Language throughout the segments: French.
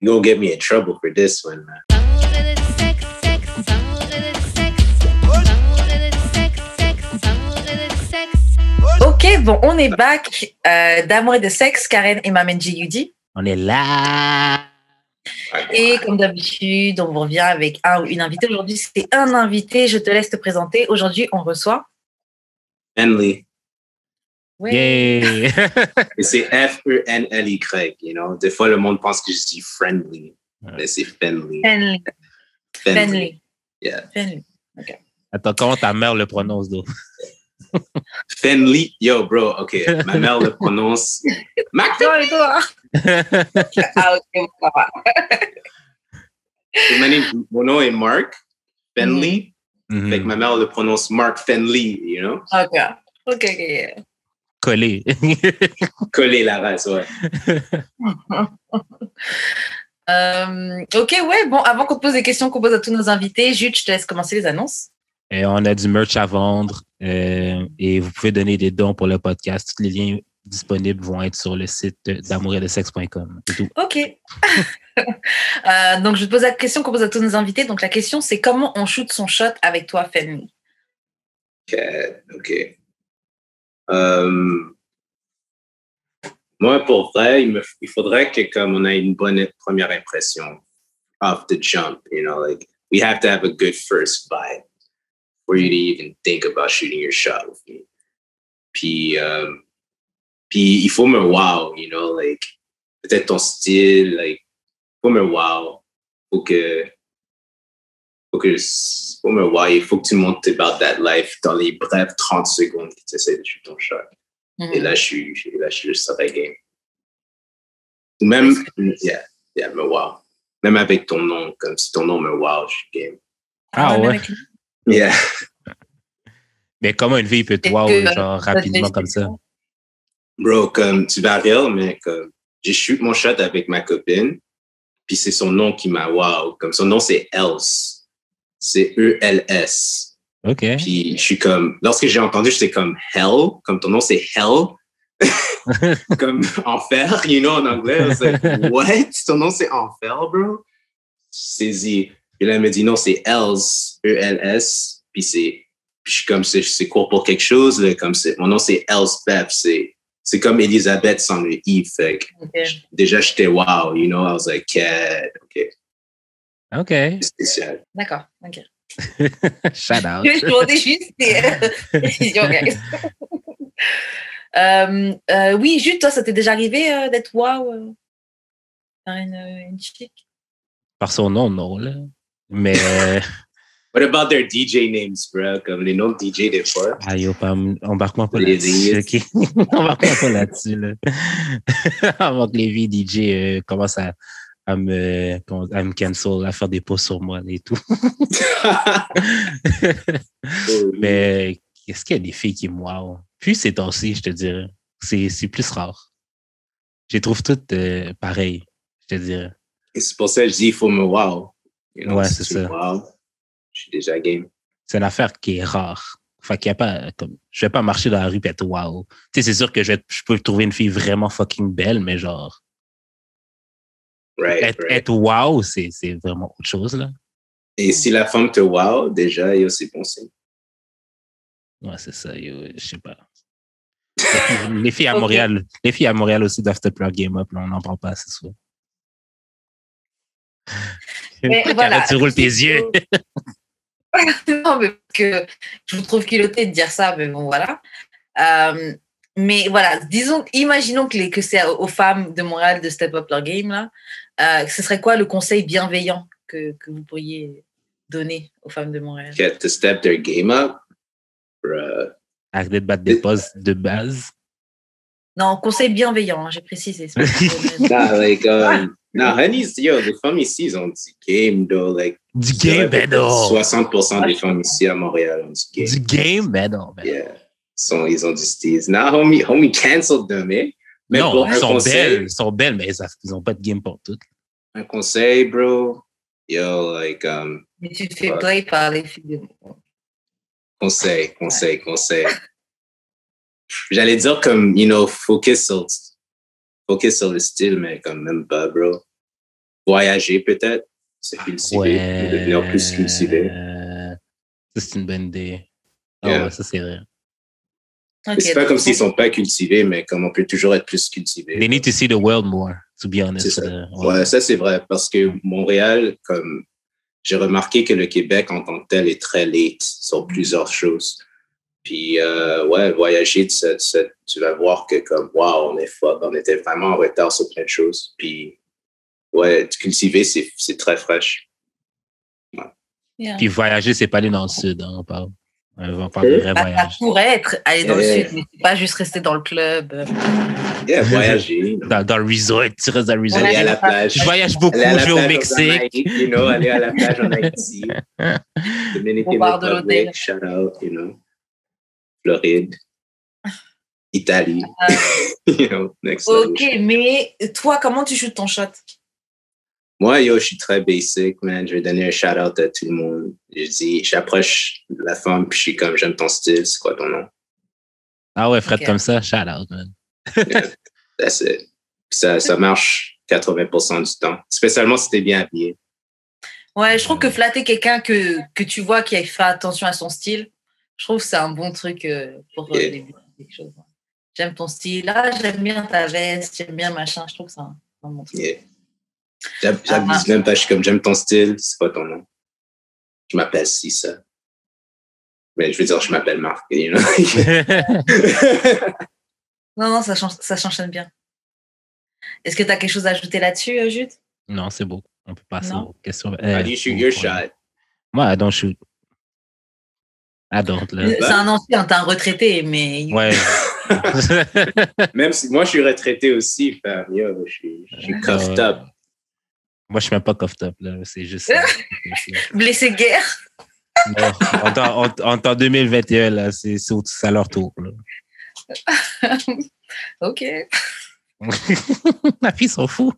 You're gonna get me in trouble for this one, man. Ok, bon, on est back. D'amour et de sexe, Karen et Mamen Yudi. On est là. Et comme d'habitude, on revient avec un ou une invitée. Aujourd'hui, c'est un invité. Je te laisse te présenter. Aujourd'hui, on reçoit Fenly. Oui. Yeah. Et c'est F-E-N-L-Y, you know. Des fois, le monde pense que je dis friendly, mais c'est Fenly. Fenly. Fenly. Yeah. Fenly. Ok. Attends, comment ta mère le prononce, donc? Fenly. Yo, bro, OK. Ma mère le prononce... Toi et toi. Ah, ok, ça va. Mon nom est Mark Fenly. Mm-hmm. Fait que ma mère le prononce Mark Fenly, you know. Ok. Collé. Coller la race, ouais. Ok, ouais. Bon, avant qu'on te pose des questions qu'on pose à tous nos invités, Jude, je te laisse commencer les annonces. Et on a du merch à vendre et vous pouvez donner des dons pour le podcast. Tous les liens disponibles vont être sur le site d'amouretdesexe.com. C'est tout. Ok. Donc, je te pose la question qu'on pose à tous nos invités. Donc, la question, c'est comment on shoot son shot avec toi, Fenly? OK. Moi, pour vrai, il faudrait que comme on ait une bonne première impression off the jump, you know, like we have to have a good first vibe for you to even think about shooting your shot with me. Puis il faut me wow, you know, like peut-être ton style, like faut me wow, faut me wow, il faut que tu montes about that life dans les brèves 30 secondes que tu essaies de shooter ton shot. Mm-hmm. Et là, je serais game. Même, me wow. Même avec ton nom, comme si ton nom me wow, je suis game. Ah ouais? Yeah. Mais comment une fille peut te wow, genre, rapidement comme ça? Bro, comme, tu vas rire, mais comme, j'ai shoot mon shot avec ma copine, puis c'est son nom qui m'a wow. Comme, son nom, c'est Else. C'est E-L-S. OK. Puis je suis comme, lorsque j'ai entendu, j'étais comme Hell, comme ton nom c'est Hell, comme enfer, you know, en anglais. I was like, what? Ton nom c'est enfer, bro? Saisie. Puis là, elle me dit non, c'est Els, E-L-S. Puis je suis comme, c'est court pour quelque chose, là, comme mon nom c'est Elsbeth, c'est comme Elisabeth sans le I. Fait que déjà, j'étais wow, you know, I was like, cat, OK. C'est spécial. D'accord, OK. Shout out. Je demandais juste des décisions, guys. Oui, Jude, toi, ça t'est déjà arrivé d'être wow par une chick? Par son nom, non, là. Mais... What about their DJ names, bro? Comme les noms de DJ des fois. Ah, yo, embarque-moi pas là-dessus, OK? Embarque-moi pas là-dessus, là. Avant que les vies DJ commencent à me cancel, à faire des posts sur moi et tout. Mais est-ce qu'il y a des filles qui me wow? Puis ces temps-ci, je te dirais. C'est plus rare. Je les trouve toutes pareilles, je te dirais. Et c'est pour ça que je dis il faut me wow. You know, ouais, si c'est ça. Wow, je suis déjà game. C'est une affaire qui est rare. Fait qu'il y a pas comme je vais pas marcher dans la rue et être wow. Tu sais, c'est sûr que je peux trouver une fille vraiment fucking belle, mais genre être wow, c'est vraiment autre chose, là. Et si la femme te wow, déjà, c'est bon signe. Ouais, c'est ça, je sais pas. Les filles à Montréal, les filles à Montréal aussi doivent te plug game up, là, on n'en parle pas assez souvent. Voilà. Tu roules tes yeux. Non, mais que je vous trouve culotté de dire ça, mais bon, voilà. Mais voilà, imaginons que c'est aux femmes de Montréal de step up leur game, là. Ce serait quoi le conseil bienveillant que vous pourriez donner aux femmes de Montréal? To step their game up? Arrêtez de battre des pauses de base. Non, conseil bienveillant, hein, j'ai précisé. Honey, les femmes ici, ils ont du game, though. Like, du game, ben non. 60% des femmes ici à Montréal ont du game. Du game, ben non. Yeah. Ils ont du style. Nah, homie canceled them, eh? Mais non, elles sont belles, mais ils n'ont pas de game pour toutes. Un conseil, bro. Yo, like, mais tu te fais play par les filles de Conseil. J'allais dire comme, you know, focus sur le style, mais comme même pas, bro. Voyager, peut-être. Se cultiver. Ouais. Devenir plus cultivé. Ça, c'est une bonne idée. Yeah. Ouais, ça, c'est vrai. Ok, C'est pas comme s'ils sont pas cultivés, mais comme on peut toujours être plus cultivé. They need to see the world more, to be honest. C'est ça. Ouais, ça, c'est vrai. Parce que Montréal, comme j'ai remarqué que le Québec en tant que tel est très late sur plusieurs choses. Puis, ouais, voyager, tu vas voir que comme, wow, on est fort. On était vraiment en retard sur plein de choses. Puis, ouais, cultiver, c'est très fraîche. Ouais. Yeah. Puis voyager, c'est pas aller dans le sud, hein, on parle de vrai Ça voyage. pourrait être aller dans le sud, mais c'est pas juste rester dans le club. Yeah, voyager. Dans le resort, tu restes dans le resort. Aller à la plage. Je voyage beaucoup, je vais au Mexique. Aller à la plage en Haïti. Dominican Republic, shout out, Floride. Italie. Next level. Ok, mais toi, comment tu shootes ton shot? Moi, je suis très basic, man. Je vais donner un shout-out à tout le monde. Je dis, j'approche la femme, puis je suis comme, j'aime ton style, c'est quoi ton nom? Ah ouais, Fred, comme ça, shout out, man. Yeah, that's it. Ça marche 80% du temps, spécialement si t'es bien habillé. Ouais, je trouve que flatter quelqu'un que tu vois qui fait attention à son style, je trouve que c'est un bon truc pour débuter quelque chose. J'aime ton style, j'aime bien ta veste, j'aime bien machin, je trouve que c'est un bon truc. Yeah. J'abuse même pas, je suis comme, j'aime ton style, c'est quoi ton nom? Je m'appelle ça. Mais je veux dire, je m'appelle Marc, Non, ça s'enchaîne bien. Est-ce que tu as quelque chose à ajouter là-dessus, Jude? Non, c'est beau. On peut passer aux questions. How do you shoot your shot? Moi, I don't shoot. I don't, là. C'est un ancien, t'es un retraité, mais... Ouais. Même si moi, je suis retraité aussi, je suis cuffed up. Moi, je suis même pas cuffed up, là. C'est juste... Blessé de guerre? Non, en 2021, là, c'est à leur tour, là. Ok. Ma fille s'en fout.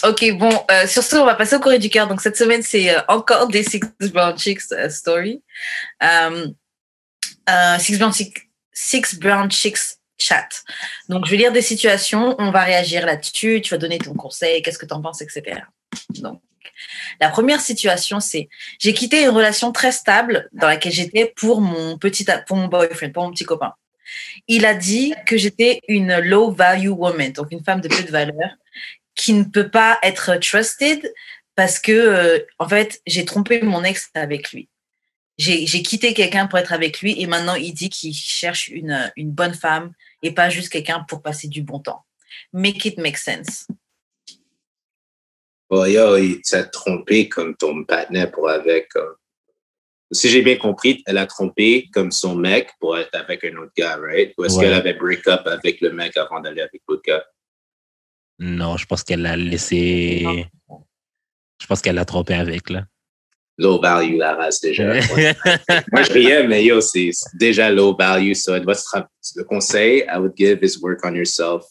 Ok, bon, sur ce, on va passer au courrier du cœur. Donc, cette semaine, c'est encore des Six Brown Chicks story. Six Brown Chicks chat. Donc, je vais lire des situations, on va réagir là-dessus, tu vas donner ton conseil, qu'est-ce que tu en penses, etc. Donc, la première situation, c'est j'ai quitté une relation très stable dans laquelle j'étais pour mon boyfriend, pour mon petit copain. Il a dit que j'étais une low value woman, donc une femme de peu de valeur, qui ne peut pas être trusted parce que, en fait, j'ai trompé mon ex avec lui. J'ai quitté quelqu'un pour être avec lui et maintenant il dit qu'il cherche une bonne femme et pas juste quelqu'un pour passer du bon temps. Make it make sense. Oh, yo, il t'a trompé comme ton partenaire pour avec. Si j'ai bien compris, elle a trompé comme son mec pour être avec un autre gars, right? Ou est-ce qu'elle avait break-up avec le mec avant d'aller avec l'autre gars? Non, je pense qu'elle l'a laissé. Je pense qu'elle l'a trompé avec, là. Low value, la race, déjà. Moi, je riais, mais yo, c'est déjà low value. So, le conseil I would give is work on yourself.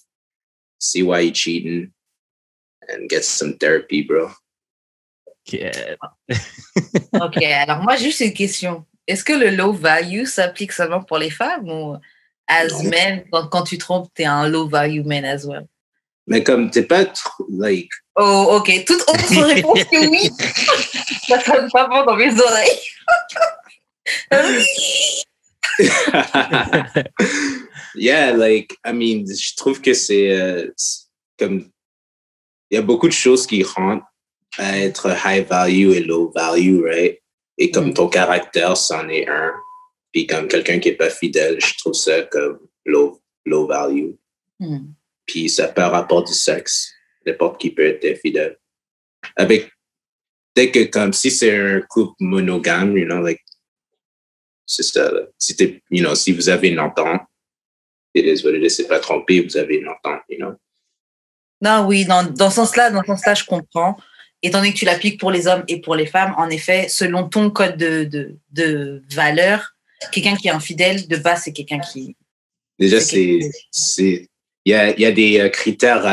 See why you're cheating. And get some therapy, bro. Ok, alors moi, juste une question. Est-ce que le low value s'applique seulement pour les femmes ou as men, quand tu trompes, t'es un low value man as well? Mais comme t'es pas trop, like... Oh, ok. Toute autre réponse que oui. Ça sonne pas bon dans mes oreilles. Yeah, like, I mean, je trouve que c'est comme... Il y a beaucoup de choses qui rentrent à être high value et low value, right? Et comme ton caractère, c'en est un. Puis comme quelqu'un qui est pas fidèle, je trouve ça comme low value. Puis ça peut rapport du sexe. N'importe qui peut être infidèle. Dès que comme si c'est un couple monogame, like, c'est ça, là. Si vous avez une entente, it is what it is, c'est pas trompé, vous avez une entente, Non, oui, dans ce sens-là, je comprends. Étant donné que tu l'appliques pour les hommes et pour les femmes, en effet, selon ton code de valeur, quelqu'un qui est infidèle, de base, c'est quelqu'un qui... Déjà, il y a des critères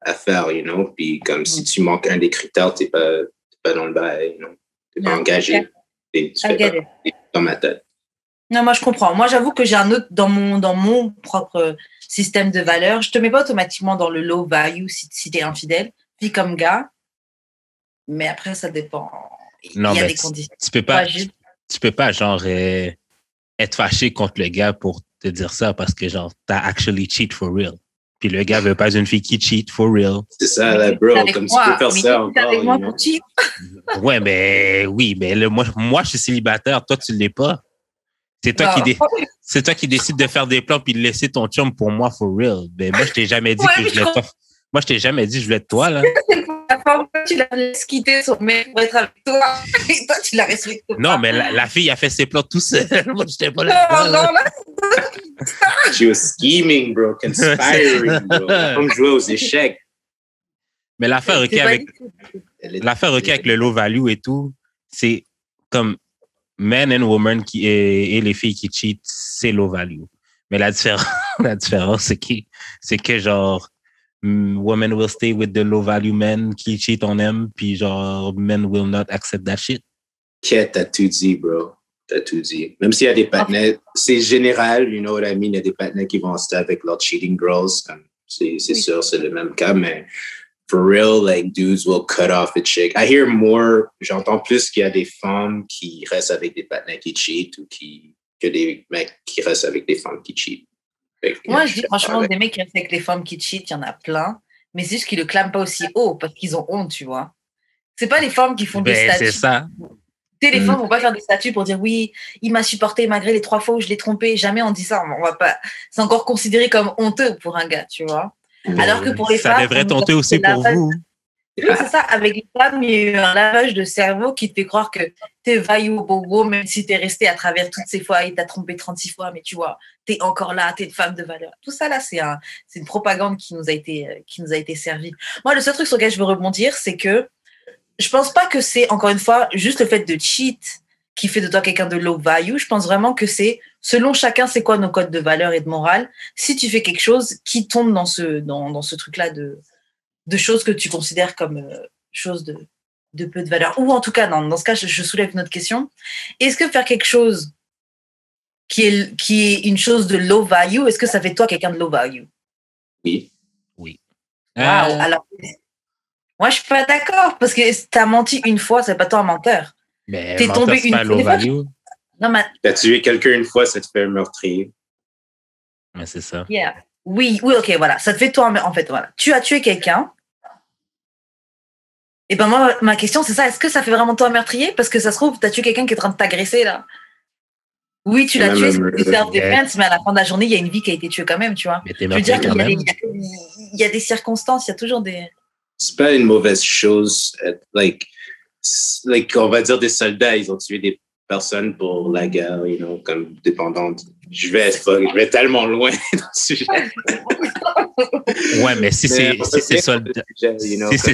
à faire, puis comme si tu manques un des critères, t'es pas dans le bail, t'es pas engagé. Tu fais pas dans ma tête. Non, moi, je comprends. Moi, j'avoue que j'ai un autre dans mon propre système de valeurs. Je te mets pas automatiquement dans le low value si t'es infidèle, fille comme gars. Mais après, ça dépend. Il Non, y a mais des conditions. tu peux pas, genre, être fâché contre le gars pour te dire ça parce que, genre, t'as actually cheat for real. Puis le gars veut pas une fille qui cheat for real. C'est ça, là, bro. Comme tu peux faire ça encore. Avec moi pour cheat. Ouais, mais oui, mais moi, je suis célibataire. Toi, tu l'es pas. C'est toi qui décides de faire des plans puis de laisser ton chum pour moi for real. Ben, moi, je t'ai jamais dit que je voulais toi. Moi, je t'ai jamais dit que je voulais de toi, là. Tu la laisses quitter son mec pour être avec toi. Et toi, tu la respectes pas. Non, mais la fille a fait ses plans tout seul. Moi, j'étais pas là. Non, là. She was scheming, bro. Conspiring, bro. Comme jouer aux échecs. Mais l'affaire, OK, avec le low value et tout, c'est comme men and women et les filles qui cheat, c'est low value. Mais la différence, c'est que genre, women will stay with the low value men qui cheat on them, puis genre, men will not accept that shit. T'as tout dit, bro. T'as tout dit. Même s'il y a des partenaires, c'est général, you know what I mean, il y a des partenaires qui vont rester avec leurs cheating girls, comme c'est sûr, c'est le même cas, mais for real, like, dudes will cut off a chick. I hear more, j'entends plus qu'il y a des femmes qui restent avec des partenaires qui cheat ou que des mecs qui restent avec des femmes qui cheat. Moi, je dis franchement, des mecs qui restent avec les femmes qui cheat, il y en a plein, mais c'est juste qu'ils le clament pas aussi haut parce qu'ils ont honte, tu vois. C'est pas les femmes qui font des statuts. C'est ça. Tu sais, les femmes vont pas faire des statuts pour dire oui, il m'a supporté malgré les 3 fois où je l'ai trompé. Jamais on dit ça. On va pas. C'est encore considéré comme honteux pour un gars, tu vois. Alors que pour les femmes. Ça devrait être honteux aussi pour vous. Oui, c'est ça. Avec les femmes, il y a eu un lavage de cerveau qui te fait croire que t'es value au bogo, même si t'es resté à travers toutes ces fois, il t'a trompé 36 fois, mais tu vois, t'es encore là, t'es une femme de valeur. Tout ça, là, c'est une propagande qui nous a été servie. Moi, le seul truc sur lequel je veux rebondir, c'est que je pense pas que c'est, encore une fois, juste le fait de cheat qui fait de toi quelqu'un de low value. Je pense vraiment que c'est, selon chacun, c'est quoi nos codes de valeur et de morale. Si tu fais quelque chose qui tombe dans ce truc-là de choses que tu considères comme choses de peu de valeur. Ou en tout cas, dans ce cas, je soulève une autre question. Est-ce que faire quelque chose qui est une chose de low value, est-ce que ça fait de toi quelqu'un de low value? Oui. Oui. Wow. Alors, moi, je suis pas d'accord parce que t'as menti une fois, c'est pas toi un menteur. Mais t'es tombé une fois. Non, mais... T'as tué quelqu'un une fois, ça te fait un meurtrier. Mais c'est ça. Yeah. Oui, ok, voilà. Ça te fait toi, en fait, voilà. Tu as tué quelqu'un. Et ben moi, ma question, c'est ça. Est-ce que ça fait vraiment toi un meurtrier? Parce que ça se trouve, t'as tué quelqu'un qui est en train de t'agresser, là. Oui, tu l'as tué, c'est self-defense, mais à la fin de la journée, il y a une vie qui a été tuée quand même, tu vois. Mais t'es meurtrier quand même. Il y a des circonstances, il y a toujours des... C'est pas une mauvaise chose. Like, on va dire des soldats, ils ont tué des personnes pour la guerre, you know, comme dépendantes. Je vais tellement loin dans ce sujet. Ouais, mais si ces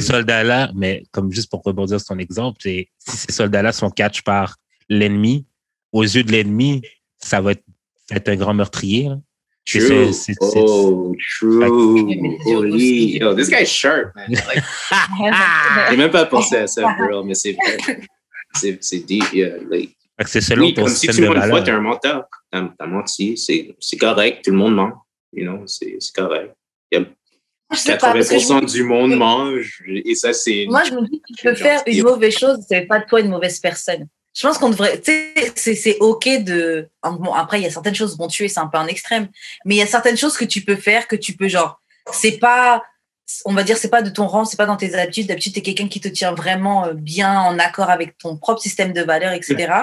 soldats-là, mais comme juste pour rebondir sur ton exemple, si ces soldats-là sont catch par l'ennemi, aux yeux de l'ennemi, ça va être un grand meurtrier. Hein. True. True. Holy. Yo, this guy's sharp, man. Like, j'ai même pas pensé à ça, bro, mais c'est vrai. C'est deep, yeah. Like, c'est selon ton comme si tu mens une fois, t'es un menteur. T'as menti, c'est correct, tout le monde ment. You know, c'est correct. Il y a 80% du monde mange, et ça, c'est... Moi, je me dis que tu peux faire une mauvaise chose, c'est pas de toi une mauvaise personne. Je pense qu'on devrait, tu sais, c'est ok de, bon, après, il y a certaines choses, bon, tuer, c'est un peu un extrême, mais il y a certaines choses que tu peux faire, que tu peux, genre, c'est pas, on va dire, c'est pas de ton rang, c'est pas dans tes habitudes. D'habitude, t'es quelqu'un qui te tient vraiment bien en accord avec ton propre système de valeurs, etc.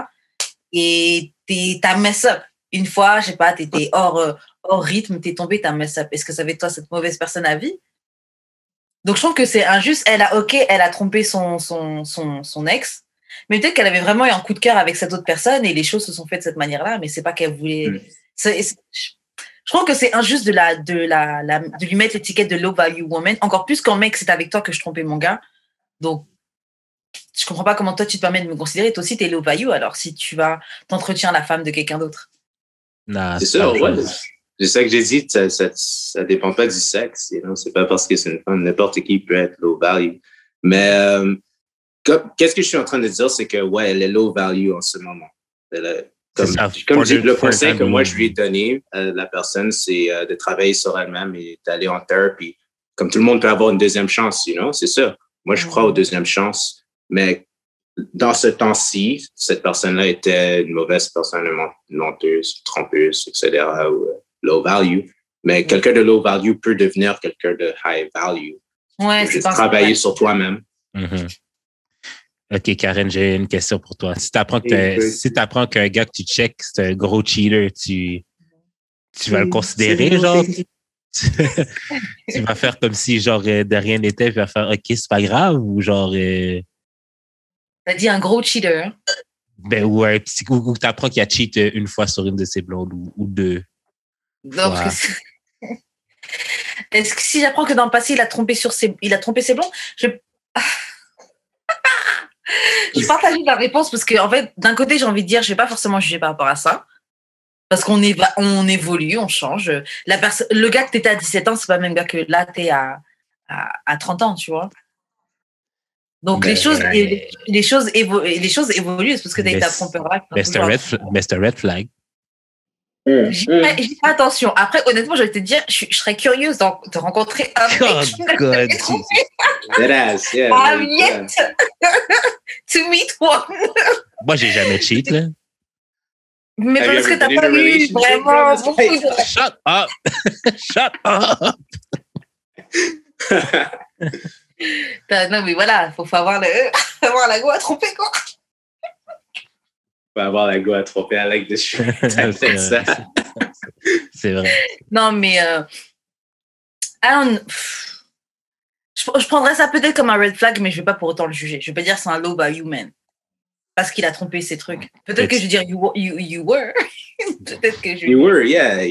Et t'as mess up. Une fois, je sais pas, t'étais hors rythme, t'es tombé, t'as mess up. Est-ce que ça fait de toi cette mauvaise personne à vie? Donc, je trouve que c'est injuste. Elle a trompé son ex. Mais peut-être qu'elle avait vraiment eu un coup de cœur avec cette autre personne et les choses se sont faites de cette manière-là, mais c'est pas qu'elle voulait. Je trouve que c'est injuste de lui mettre l'étiquette de low value woman, encore plus quand mec, c'est avec toi que je trompais mon gars. Donc, je comprends pas comment toi tu te permets de me considérer. Toi aussi, t'es low value, alors si tu t'entretiens la femme de quelqu'un d'autre. C'est ça, ouais. C'est ça que j'ai dit, ça dépend pas du sexe. You know? C'est pas parce que c'est une femme, n'importe qui peut être low value. Mais qu'est-ce que je suis en train de dire, c'est que, ouais, elle est low value en ce moment. Le conseil que moi, je lui ai donné à la personne, c'est de travailler sur elle-même et d'aller en thérapie. Comme tout le monde peut avoir une deuxième chance, c'est ça. Moi, je crois aux deuxièmes chances. Mais dans ce temps-ci, cette personne-là était une mauvaise personne, une menteuse, trompeuse, etc., ou low value. Mais quelqu'un de low value peut devenir quelqu'un de high value. Ouais, c'est travailler sur toi-même. Mm-hmm. OK, Karen, j'ai une question pour toi. Si tu apprends qu'un gars que tu check, c'est un gros cheater, tu vas le considérer, genre? Tu vas faire comme si, genre, de rien n'était, tu vas faire OK, c'est pas grave, ou genre. T'as dit un gros cheater. Ben, ou tu apprends qu'il a cheat une fois sur une de ses blondes, ou deux. Non, parce que est-ce que si j'apprends que dans le passé, il a trompé ses blondes, je partage la réponse parce que, en fait, d'un côté, j'ai envie de dire, je vais pas forcément juger par rapport à ça. Parce qu'on évolue, on change. Le gars que t'étais à 17 ans, c'est pas le même gars que là, t'es à 30 ans, tu vois. Donc, les choses évoluent. C'est parce que t'as été à trompeur. Mr. Red Flag. J'ai pas attention. Après, honnêtement, je vais te dire, je serais curieuse de rencontrer un mec qui m'a trompé. I'm yet to meet one. Moi, j'ai jamais cheat, là. Mais parce que t'as pas eu vraiment beaucoup de... Shut up! Shut up! Non, mais voilà, faut avoir la go à tromper, quoi. Faut avoir la go à tromper avec des cheveux. C'est vrai. Non, mais... je prendrais ça peut-être comme un red flag, mais je vais pas pour autant le juger. Je vais pas dire c'est un low value man. Parce qu'il a trompé ses trucs. Peut-être que je vais dire you were. Peut-être que je... You were, yeah,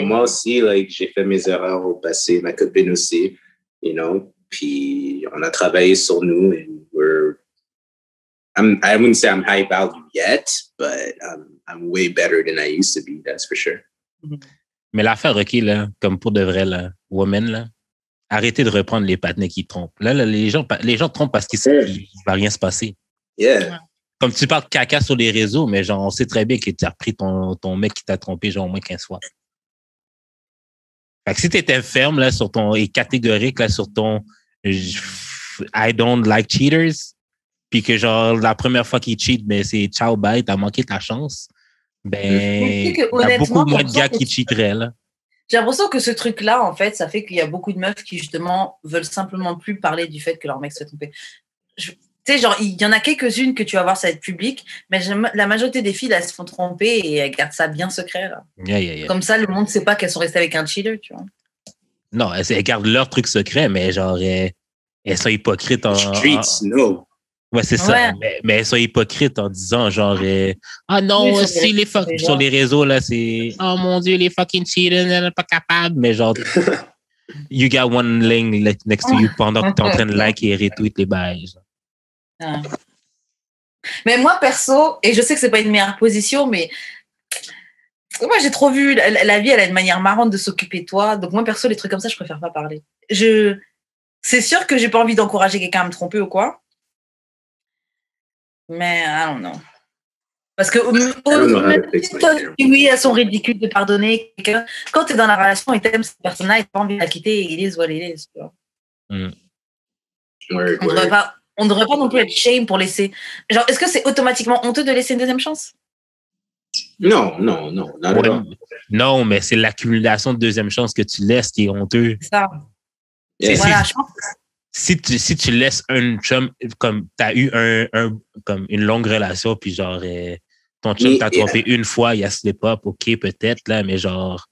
moi aussi, j'ai fait mes erreurs au passé, ma copine aussi, puis on a travaillé sur nous et I wouldn't say I'm high value yet, but I'm way better than I used to be, that's for sure. Mais l'affaire, OK, là, comme pour de vrai, là, woman, là, arrêtez de reprendre les patinets qui trompent. Là, les gens trompent parce qu'il va rien se passer. Yeah. Comme tu parles caca sur les réseaux, mais genre, on sait très bien que tu as repris ton mec qui t'a trompé genre au moins 15 fois. Fait que si t'étais ferme là et catégorique là sur ton I don't like cheaters, puis que genre la première fois qu'il cheat, ben c'est ciao bye, t'as manqué ta chance. Ben, il y a beaucoup moins de gars qui cheateraient là. J'ai l'impression que ce truc-là, en fait, ça fait qu'il y a beaucoup de meufs qui justement veulent simplement plus parler du fait que leur mec se fait tromper. Tu sais, genre, il y en a quelques-unes que tu vas voir, ça va être public, mais la majorité des filles, elles se font tromper et elles gardent ça bien secret, là. Yeah. Comme ça, le monde ne sait pas qu'elles sont restées avec un cheater, tu vois. Non, elles gardent leur truc secret, mais genre, elles sont hypocrites Streets, no. Ouais, c'est ça. Mais elles sont hypocrites en disant, genre, ah non, oui, si les sur les réseaux, là, c'est, oh mon Dieu, les fucking cheaters, elles sont pas capables, mais genre, you got one link next to you pendant que tu es en train de like et retweet les bails. Ah. Mais moi perso, et je sais que c'est pas une meilleure position, mais moi j'ai trop vu la vie, elle a une manière marrante de s'occuper de toi, donc moi perso les trucs comme ça je préfère pas parler. C'est sûr que j'ai pas envie d'encourager quelqu'un à me tromper ou quoi, mais I don't know. Parce que oui, elles sont ridicules de pardonner quelqu'un. Quand tu es dans la relation et t'aimes cette personne-là et t'as pas envie de la quitter, il est what it is, tu vois. On ne devrait pas non plus être shame pour laisser. Genre, est-ce que c'est automatiquement honteux de laisser une deuxième chance? Non. Non, mais c'est l'accumulation de deuxième chance que tu laisses qui est honteux. C'est ça. Voilà, je pense. Si tu laisses un chum, comme tu as eu comme une longue relation, puis genre, ton chum t'a trompé une fois, il y a slip-up, OK, peut-être, là, mais genre,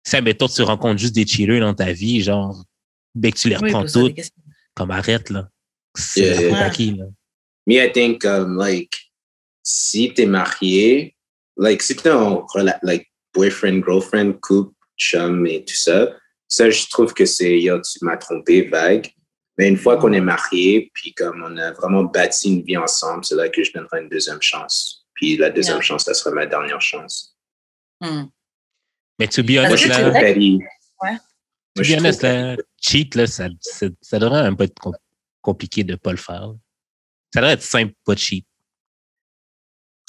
ça, mettons, tu rencontres juste des cheaters dans ta vie, genre, dès que tu les reprends toutes, comme arrête, là. C'est acquis, là. Me, I think, si t'es marié, si t'es en boyfriend, girlfriend, couple, chum et tout ça, je trouve que c'est, tu m'as trompé, vague. Mais une fois qu'on est marié, puis comme on a vraiment bâti une vie ensemble, c'est là que je donnerai une deuxième chance. Puis la deuxième chance, ça sera ma dernière chance. Mais to be honest, là, cheat, là, ça devrait même pas être compliqué de pas le faire. Ça devrait être simple, pas de cheat.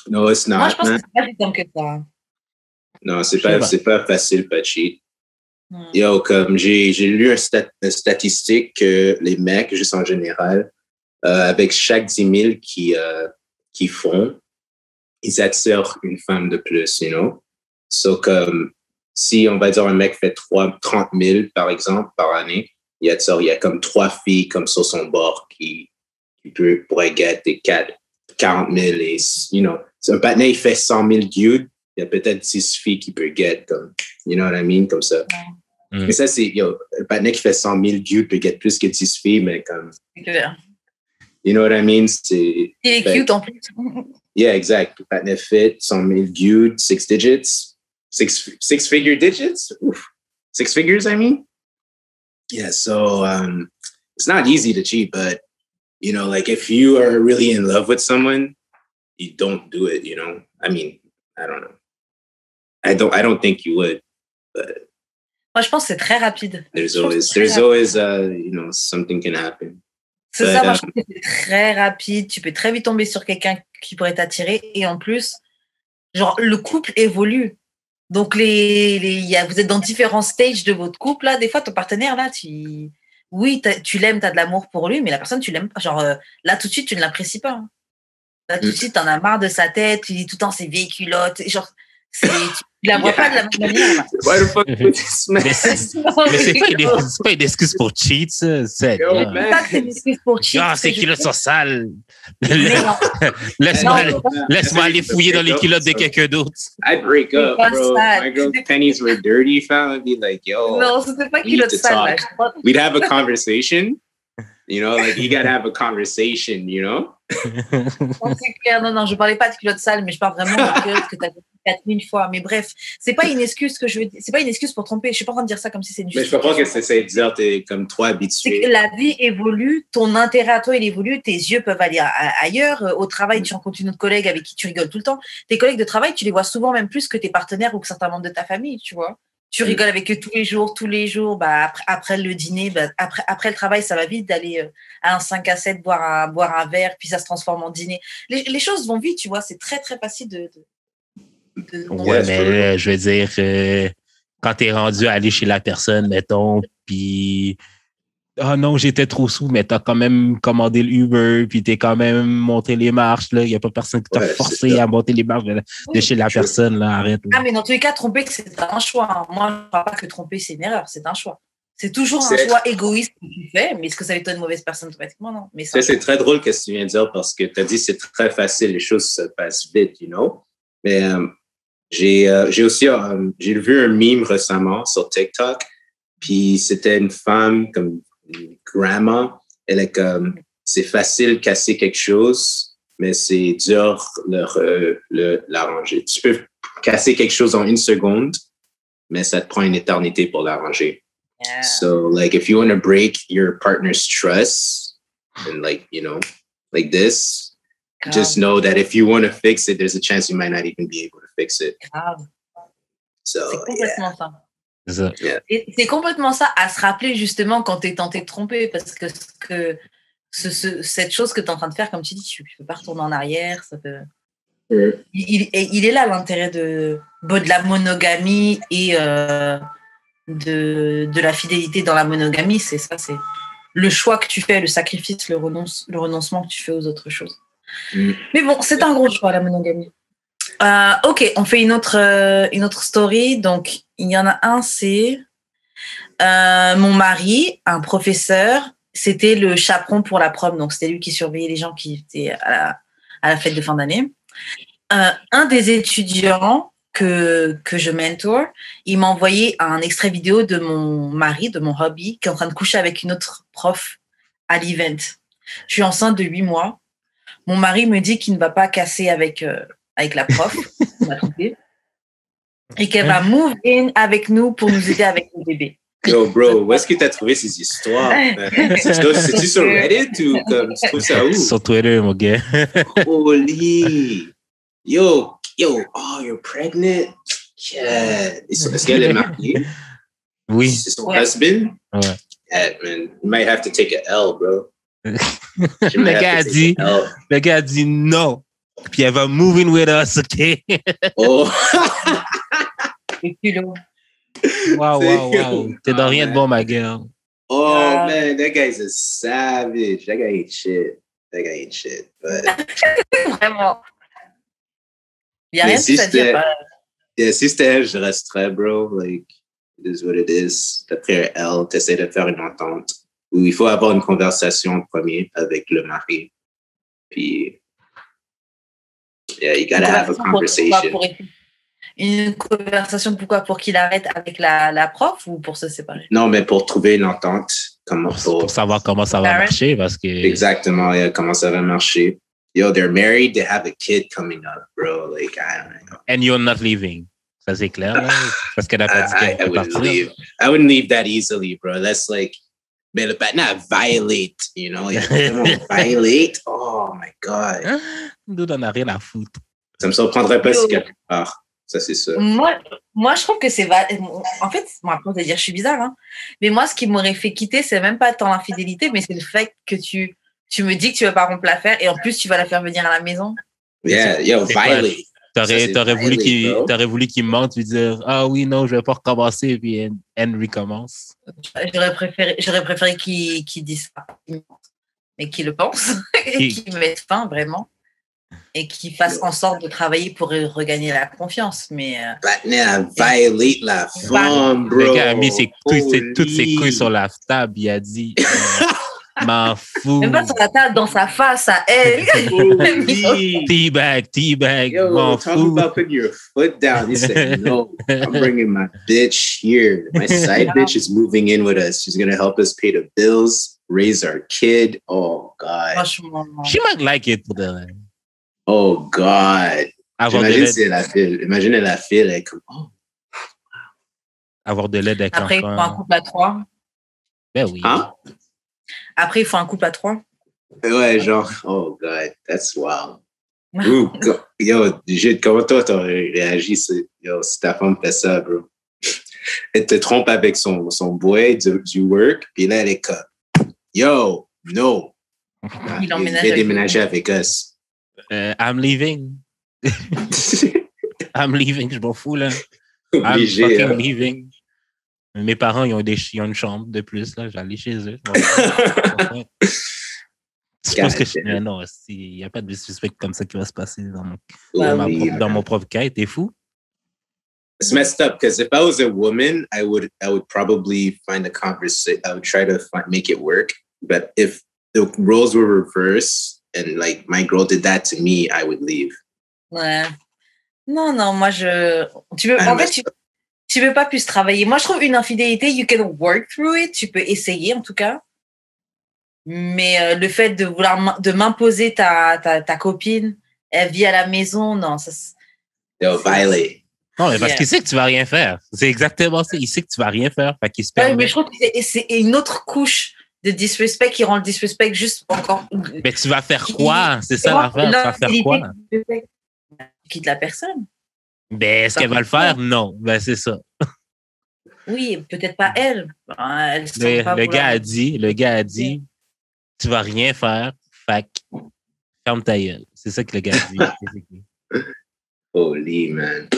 No, it's not. Moi, je pense que c'est pas si simple que ça. Non, c'est pas facile, pas cheat. Yo, comme j'ai lu une statistique que les mecs, juste en général, avec chaque 10 000 qui font, ils attirent une femme de plus, you know? So, comme, si on va dire un mec fait 30 000, par exemple, par année, il y a comme 3 filles comme sur son bord qui pourraient gagner 40 000 et, you know, si un patinet, il fait 100 000 dudes, il y a peut-être 10 filles qui peuvent get comme, you know what I mean, comme ça. Mais ça, c'est, un patinet qui fait 100 000 dudes peut get plus que 10 filles, mais comme, you know what I mean? Il est cute en plus. Yeah, exact. Le patinet fit, 100 000 dudes, 6 digits, six-figure digits? Oof. 6 figures, I mean? Yeah, so it's not easy to cheat, but, you know, like if you are really in love with someone, you don't do it, you know? I mean, I don't know. I don't think you would, but... Moi, je pense que c'est très rapide. There's always, you know, something can happen. C'est ça, moi, je trouve que c'est très rapide. Tu peux très vite tomber sur quelqu'un qui pourrait t'attirer. Et en plus, genre, le couple évolue. Donc, vous êtes dans différents stages de votre couple. Là, des fois, ton partenaire, là, tu l'aimes, tu as de l'amour pour lui, mais la personne, tu l'aimes pas. Genre, là, tout de suite, tu ne l'apprécies pas. Hein. Là, tout de suite, t'en as marre de sa tête. Tu dis tout le temps ses vieilles culottes. Genre, tu la vois pas de la même manière. Why the fuck would this man? Mais c'est pas une excuse pour cheat, ça. C'est une excuse pour cheat. Ah, ces culottes sont sales. Laisse-moi aller fouiller dans les culottes de quelqu'un d'autre. I'd break up, bro. My girl's pennies were dirty, fam. I'd be like, yo. Non, c'était pas culottes sales. We'd have a conversation. You know, like, you gotta have a conversation, you know? C'est clair. Non, je parlais pas de culottes sales, mais je parle vraiment de culottes que t'as fait 4000 fois. Mais bref, c'est pas une excuse que je veux dire. C'est pas une excuse pour tromper. Je suis pas en train de dire ça comme si c'est une justification. Mais je comprends que c'est de dire t'es comme toi habitué. C'est que la vie évolue, ton intérêt à toi, il évolue, tes yeux peuvent aller ailleurs. Au travail, tu rencontres une autre collègue avec qui tu rigoles tout le temps. Tes collègues de travail, tu les vois souvent même plus que tes partenaires ou que certains membres de ta famille, tu vois. Tu rigoles avec eux tous les jours. Bah, après le dîner, bah, après le travail, ça va vite d'aller à un 5 à 7 boire un verre, puis ça se transforme en dîner. Les choses vont vite, tu vois. C'est très, très facile de ouais, mais je veux dire, quand t'es rendu à aller chez la personne, mettons, puis oh non, j'étais trop sous, mais t'as quand même commandé le Uber, puis t'es quand même monté les marches, là. Il n'y a pas personne qui t'a forcé à monter les marches de chez la personne, là. Arrête. Là. Ah, mais dans tous les cas, tromper, c'est un choix. Moi, je ne crois pas que tromper, c'est une erreur. C'est un choix. C'est toujours un choix égoïste que tu fais, mais est-ce que ça fait toi une mauvaise personne automatiquement? Non. Mais c'est très drôle ce que tu viens de dire parce que tu as dit que c'est très facile, les choses se passent vite, you know? Mais j'ai aussi j'ai vu un meme récemment sur TikTok, puis c'était une femme comme une grandma, elle est comme, c'est facile de casser quelque chose, mais c'est dur l'arranger. Tu peux casser quelque chose en 1 seconde, mais ça te prend une éternité pour l'arranger. Yeah. So, like, if you want to break your partner's trust, and like, you know, like this, just know that if you want to fix it, there's a chance you might not even be able to fix it. So, c'est complètement ça. Yeah. C'est complètement ça à se rappeler justement quand tu es tenté de tromper parce que cette chose que tu es en train de faire, comme tu dis, tu ne peux pas retourner en arrière. Ça peut... il est là l'intérêt de la monogamie et de la fidélité dans la monogamie. C'est ça, c'est le choix que tu fais, le sacrifice, le renoncement que tu fais aux autres choses. Mais bon, c'est un gros choix, la monogamie. Ok, on fait une autre story. Donc, il y en a un, c'est mon mari, un professeur, c'était le chaperon pour la prom. Donc, c'était lui qui surveillait les gens qui étaient à la fête de fin d'année. Un des étudiants que je mentor, il m'a envoyé un extrait vidéo de mon mari, de mon hubby, qui est en train de coucher avec une autre prof à l'event. Je suis enceinte de 8 mois. Mon mari me dit qu'il ne va pas casser avec la prof, on m'a trompé, et qu'elle va move in avec nous pour nous aider avec le bébé. Yo, bro, où est-ce que tu as trouvé ces histoires? C'est-tu sur Reddit ou comme tu trouves ça où? Sur Twitter, mon gars. Holy! Yo, oh, you're pregnant? Yeah. Est-ce qu'elle est mariée? Oui. C'est son husband? Ouais. Yeah, man, you might have to take a L, bro. Le gars a dit non. Puis elle va moving with us, OK? Oh! Le culot. Wow. T'es dans rien de bon, ma gueule. Oh, man, that guy's a savage. That guy ain't shit. But... Vraiment. Il n'y a rien de plus à dire. Si c'était elle, je resterais, bro. Like, it is what it is. D'après elle, t'essaies de faire une entente où il faut avoir une conversation en premier avec le mari. Puis, yeah, you gotta have a conversation. Une conversation, pourquoi? Pour qu'il arrête avec la prof ou pour se séparer? Non, mais pour trouver une entente. Pour savoir comment ça va marcher, parce que... Exactement, yeah, comment ça va marcher. Yo, they're married, they have a kid coming up, bro. Like, I don't know. And you're not leaving. Ça, c'est clair, là? Parce qu'elle n'a pas dit qu'elle would leave. I wouldn't leave that easily, bro. That's like, mais le patin violate, you know? Violate? Oh, my God. Nous, on n'a rien à foutre. Ça me surprendrait pas si quelque part. Ça, c'est sûr. Moi, je trouve que c'est... En fait, moi, après, on va dire, je suis bizarre, hein. Mais moi, ce qui m'aurait fait quitter, c'est même pas tant l'infidélité, mais c'est le fait que tu me dis que tu vas pas rompre l'affaire et en plus, tu vas la faire venir à la maison. Yeah, yo, violate. T'aurais voulu qu'il mente et dire « Ah oui, non, je vais pas recommencer » puis Henry commence. J'aurais préféré qu'il dise ça, mais qu'il le pense et qu'il mette fin, vraiment. Et qu'il fasse en sorte de travailler pour regagner la confiance. Mais violate la femme, bro. Le gars a mis toutes ses couilles sur la table. Il a dit m'en fous. Même pas sur la table, dans sa face à elle. Teabag. Yo, m'en talk fous. about putting your foot down. He said, no, I'm bringing my bitch here. My side bitch is moving in with us. She's going to help us pay the bills, raise our kid. Oh, God. Franchement. She might like it pour de... Oh, God. Imagine elle a fait, elle est comme, oh. Avoir de l'aide avec Après, il faut un couple à 3. Ben oui. Hein? Après, il faut un couple à 3. Ouais, genre, oh, God, that's wild. Ooh, yo, Jude, comment toi, t'aurais réagi si ta femme fait ça, bro? Elle te trompe avec son boy du work, puis là, elle est comme, yo, no. Il va déménager avec us. I'm leaving. I'm leaving, je m'en fous, là. Obligé, I'm fucking leaving. Mes parents, ils ont une chambre de plus, là. J'allais chez eux. Je pense que non, il n'y a pas de disrespect comme ça qui va se passer dans mon propre cas. T'es fou? It's messed up because if I was a woman, I would probably find a conversation. I would try to make it work. But if the roles were reversed and like my girl did that to me, I would leave. Ouais. Non, moi tu veux pas plus travailler. Moi, je trouve une infidélité, you can work through it. Tu peux essayer, en tout cas. Mais le fait de m'imposer ta copine, elle vit à la maison, non. Ça, violate. Non, mais parce qu'il sait que tu vas rien faire. C'est exactement ça. Il sait que tu vas rien faire. Fait qu'il se permet. Mais je trouve que c'est une autre couche de disrespect qui rend le disrespect juste encore. Mais tu vas faire quoi? C'est ça l'affaire. Tu vas faire quoi? Quitte la personne. Ben, est-ce qu'elle va le faire? Non. Ben, c'est ça. Oui, peut-être pas elle. Le gars a dit, tu vas rien faire, fait que ferme ta gueule. C'est ça que le gars a dit. Holy, man.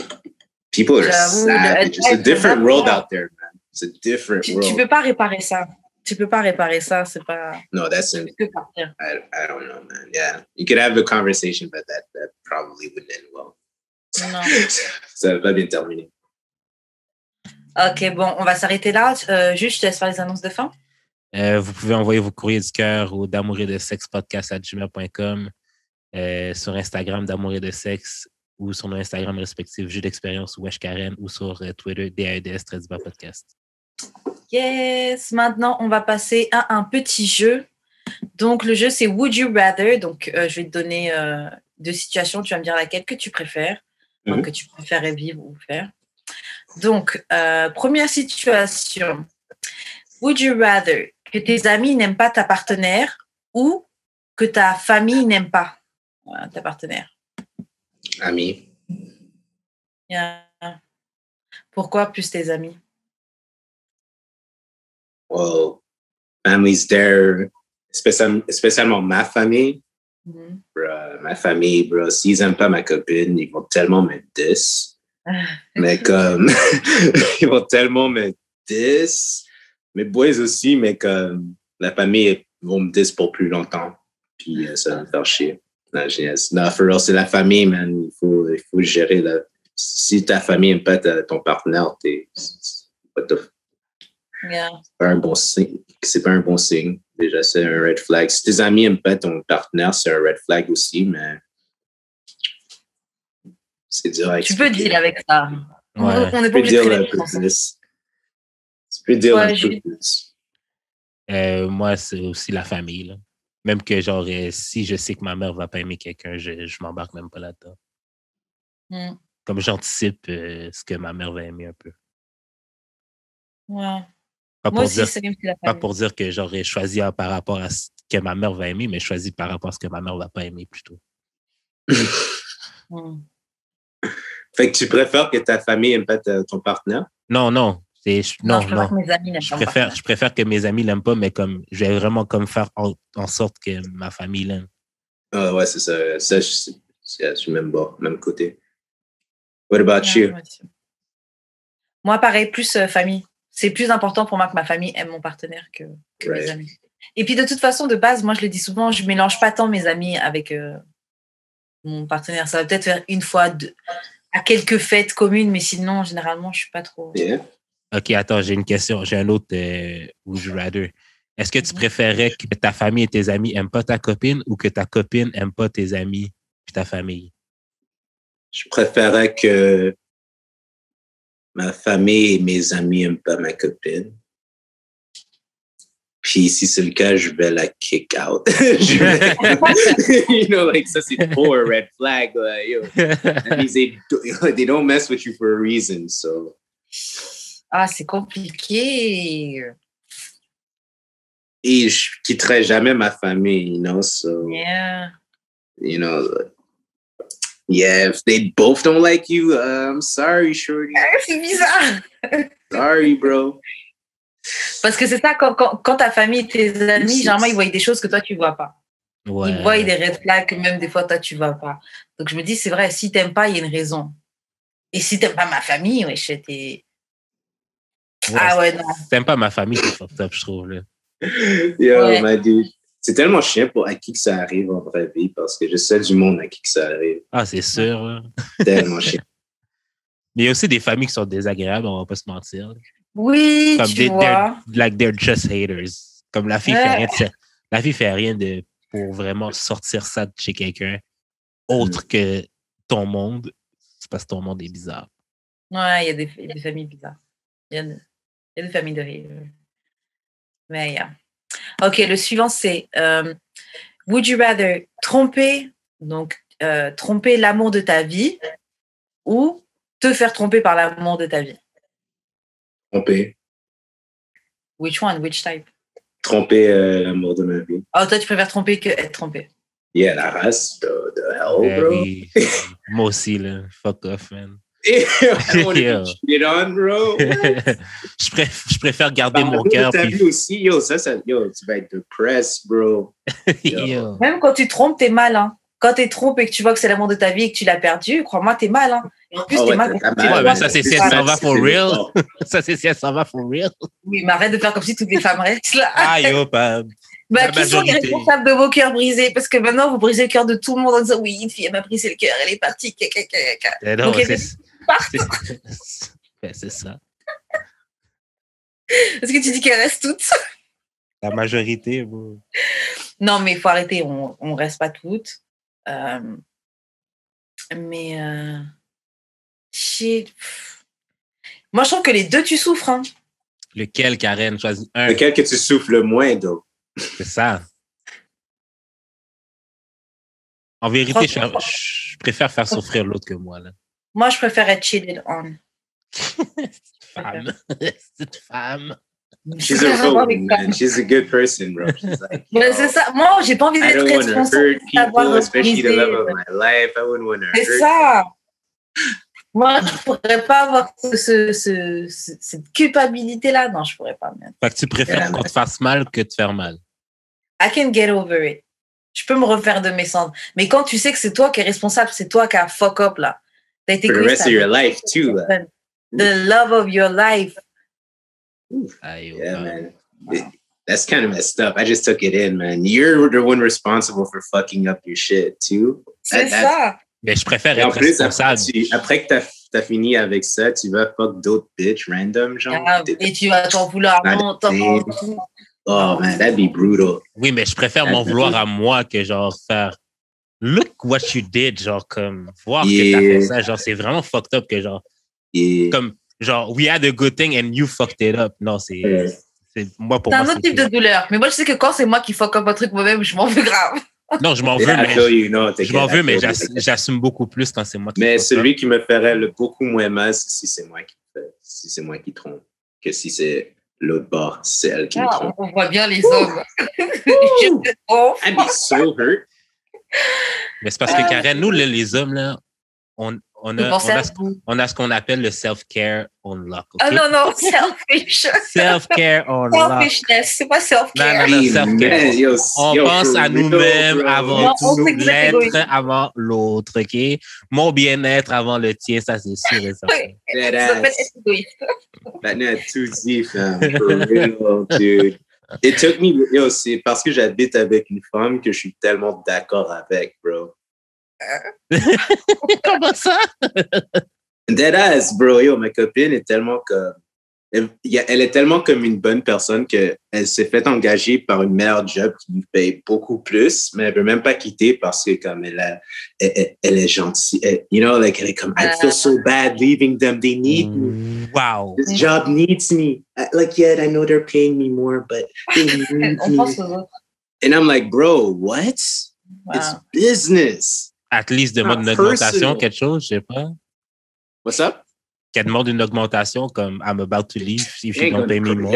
People are savage. It's a different world out there, man. It's a different world. Tu peux pas réparer ça. C'est pas... No, that's I don't know, man. Yeah. You could have a conversation, but that probably wouldn't end well. Non. Ça va pas bien terminer. OK, bon, on va s'arrêter là. Juste, je te laisse faire les annonces de fin. Vous pouvez envoyer vos courriers du cœur au d'amour-et-de-sexe-podcast@gmail.com, sur Instagram d'amour et de sexe ou sur nos Instagram respectifs Jeux d'expérience ou Wesh Karen ou sur Twitter DAEDS-podcast. Yes! Maintenant, on va passer à un petit jeu. Donc, le jeu, c'est Would You Rather. Donc, je vais te donner 2 situations. Tu vas me dire laquelle que tu préfères, que tu préférais vivre ou faire. Donc, première situation. Would you rather que tes amis n'aiment pas ta partenaire ou que ta famille n'aime pas ta partenaire? Amis. Yeah. Pourquoi plus tes amis? Well, family's there, spécialement ma famille. Bruh, ma famille, bro, s'ils aiment pas ma copine, ils vont tellement me diss. Mais comme, ils vont tellement me diss. Mes boys aussi, mais comme, la famille vont me diss pour plus longtemps. Puis ça va me faire chier. Non, for real, c'est la famille, man. Il faut gérer la... Si ta famille n'aime pas ton partenaire, what the... Yeah. C'est pas un bon signe. C'est pas un bon signe. Déjà, c'est un red flag. Si tes amis n'aiment pas ton partenaire, c'est un red flag aussi, mais c'est dur à expliquer. Tu peux deal avec ça. Ouais. On est pas obligé de traîner ensemble. Tu peux dire un peu plus. Moi, c'est aussi la famille, là. Même que, genre, si je sais que ma mère va pas aimer quelqu'un, je m'embarque même pas là-dedans. Comme j'anticipe ce que ma mère va aimer un peu. Ouais. Pas Moi pour aussi, dire, c'est même la pas famille. pour dire que j'aurais choisi par rapport à ce que ma mère va aimer, mais je choisis par rapport à ce que ma mère va pas aimer plutôt. Fait que tu préfères que ta famille n'aime pas ton partenaire? Non. Non, je préfère que mes amis n'aiment pas mon partenaire. Je préfère que mes amis l'aiment pas, mais comme je vais vraiment comme faire en sorte que ma famille l'aime. Ah ouais, c'est ça. Ça, je suis même bas, même côté. What about you? Moi, pareil, plus famille. C'est plus important pour moi que ma famille aime mon partenaire que mes amis. Et puis, de toute façon, de base, moi, je le dis souvent, je mélange pas tant mes amis avec mon partenaire. Ça va peut-être faire une fois, à quelques fêtes communes, mais sinon, généralement, je suis pas trop... Yeah. OK, attends, j'ai une question. J'ai un autre Would you rather. Est-ce que tu préférais que ta famille et tes amis n'aiment pas ta copine ou que ta copine n'aime pas tes amis et ta famille? Je préférais que ma famille et mes amis n'aiment pas ma copine. Puis si c'est le cas, je vais la kick out. You know, like, ça, c'est pour un red flag. Like, yo, that means they don't mess with you for a reason, so... Ah, c'est compliqué. Et je quitterai jamais ma famille, you know, so... Yeah. You know, yeah, if they both don't like you, I'm sorry, shorty. C'est bizarre. Sorry, bro. Parce que c'est ça, quand ta famille et tes amis, généralement, ils voient des choses que toi, tu vois pas. Ouais. Ils voient des red flags que même des fois, toi, tu vois pas. Donc, je me dis, c'est vrai, si t'aimes pas, il y a une raison. Et si t'aimes pas ma famille, ouais, t'es... Ouais, ah ouais, non. Si t'aimes pas ma famille, c'est fucked up, je trouve. Là. Yo, my dude. C'est tellement chiant à qui que ça arrive en vraie vie parce que je sais du monde à qui que ça arrive. Ah, c'est sûr. Là. Tellement chiant. Mais il y a aussi des familles qui sont désagréables, on va pas se mentir. Là. Oui, comme tu vois. They're just haters. Comme la fille fait rien pour vraiment sortir ça de chez quelqu'un autre que ton monde. C'est parce que ton monde est bizarre. Ouais, il y a des familles bizarres. Il y a des familles de haters. Mais yeah. Ok, le suivant c'est would you rather tromper l'amour de ta vie ou te faire tromper par l'amour de ta vie? Tromper. Which one? Which type? Tromper l'amour de ma vie. Oh, toi, tu préfères tromper que être trompé. Yeah, la race de hell, bro. Oui. Moi aussi, là. Fuck off, man. I want to cheat on, bro. je préfère garder mon cœur. Ta vie aussi, yo, tu vas être depressed, bro. Yo. Même quand tu trompes, t'es mal, hein. Quand t'es trompé et que tu vois que c'est l'amour de ta vie et que tu l'as perdu, crois-moi, t'es mal, hein. Et en plus, t'es mal. Ouais, ça, c'est si elle s'en va for real. Ça, c'est si elle s'en va for real. Oui, mais arrête de faire comme si toutes les femmes restent là. Ah, yo, pas. Bah, qui sont les responsables de vos cœurs brisés? Parce que maintenant, vous brisez le cœur de tout le monde en disant oui, une fille, elle m'a brisé le cœur, elle est partie. Non, donc, c'est ça. Est-ce que tu dis qu'elles restent toutes? La majorité, bon. Non, mais il faut arrêter, on reste pas toutes. Mais moi, je trouve que les deux, tu souffres. Hein. Lequel, Karen? Choisis un. Lequel que tu souffres le moins, donc? C'est ça. En vérité, je préfère faire souffrir l'autre que moi. Là. Moi, je préfère être cheated on. Femme. Cette femme. She's a real woman. She's a good person, bro. She's like, c'est ça. Moi, j'ai pas envie d'être responsable. People, especially the love of my life. I wouldn't want to hurt. C'est ça. Moi, je pourrais pas avoir cette culpabilité-là. Non, je pourrais pas. Fait que tu préfères qu'on te fasse mal que te faire mal. I can get over it. Je peux me refaire de mes cendres. Mais quand tu sais que c'est toi qui es responsable, c'est toi qui as fuck up, là. T'as été For the rest of your life, too. The love of your life. Yeah, man. That's kind of messed up. I just took it in, man. You're the one responsible for fucking up your shit, too. C'est ça. Mais je préfère être responsable. Après que t'as fini avec ça, tu vas fuck d'autres bitches random, genre. Et tu vas t'en vouloir. Oh, man, that'd be brutal. Oui, mais je préfère m'en vouloir à moi que genre faire look what you did, genre comme voir que t'as fait ça, genre c'est vraiment fucked up que genre comme genre we had a good thing and you fucked it up. Non, c'est moi pour moi. C'est un autre type de douleur. Mais moi je sais que quand c'est moi qui fuck up un truc moi-même, je m'en veux grave. Non, je m'en veux, mais j'assume beaucoup plus quand c'est moi qui mais celui qui me ferait beaucoup moins mal, c'est si c'est moi qui fais, si c'est moi qui trompe, que si c'est l'autre bord, c'est elle qui me trompe. On voit bien les hommes. I'd be so hurt. Mais c'est parce que Karen, nous, là, les hommes, là, on a ce qu'on appelle le self-care on lock. Okay? Ah non, selfish. Self-care on lock. Selfishness, c'est pas self-care. Non, self-care. On pense à nous-mêmes avant tout, l'être avant l'autre, OK? Mon bien-être avant le tien, ça, c'est sûr et certain. That's too deep, fam. For real, dude. It took me, c'est parce que j'habite avec une femme que je suis tellement d'accord avec, bro. Comment ça? Deadass, bro. Yo, ma copine est tellement comme... Elle est tellement comme une bonne personne qu'elle s'est fait engager par une meilleure job qui nous paye beaucoup plus, mais elle veut même pas quitter parce que comme elle est gentille. You know, like, elle est comme, I feel so bad leaving them. They need me. Wow. This job needs me. Like, yeah, I know they're paying me more, but they need me. And I'm like, bro, what? Wow. It's business. At least demande une augmentation, quelque chose, je sais pas. What's up? Qu'elle demande une augmentation comme I'm about to leave if you don't pay me more.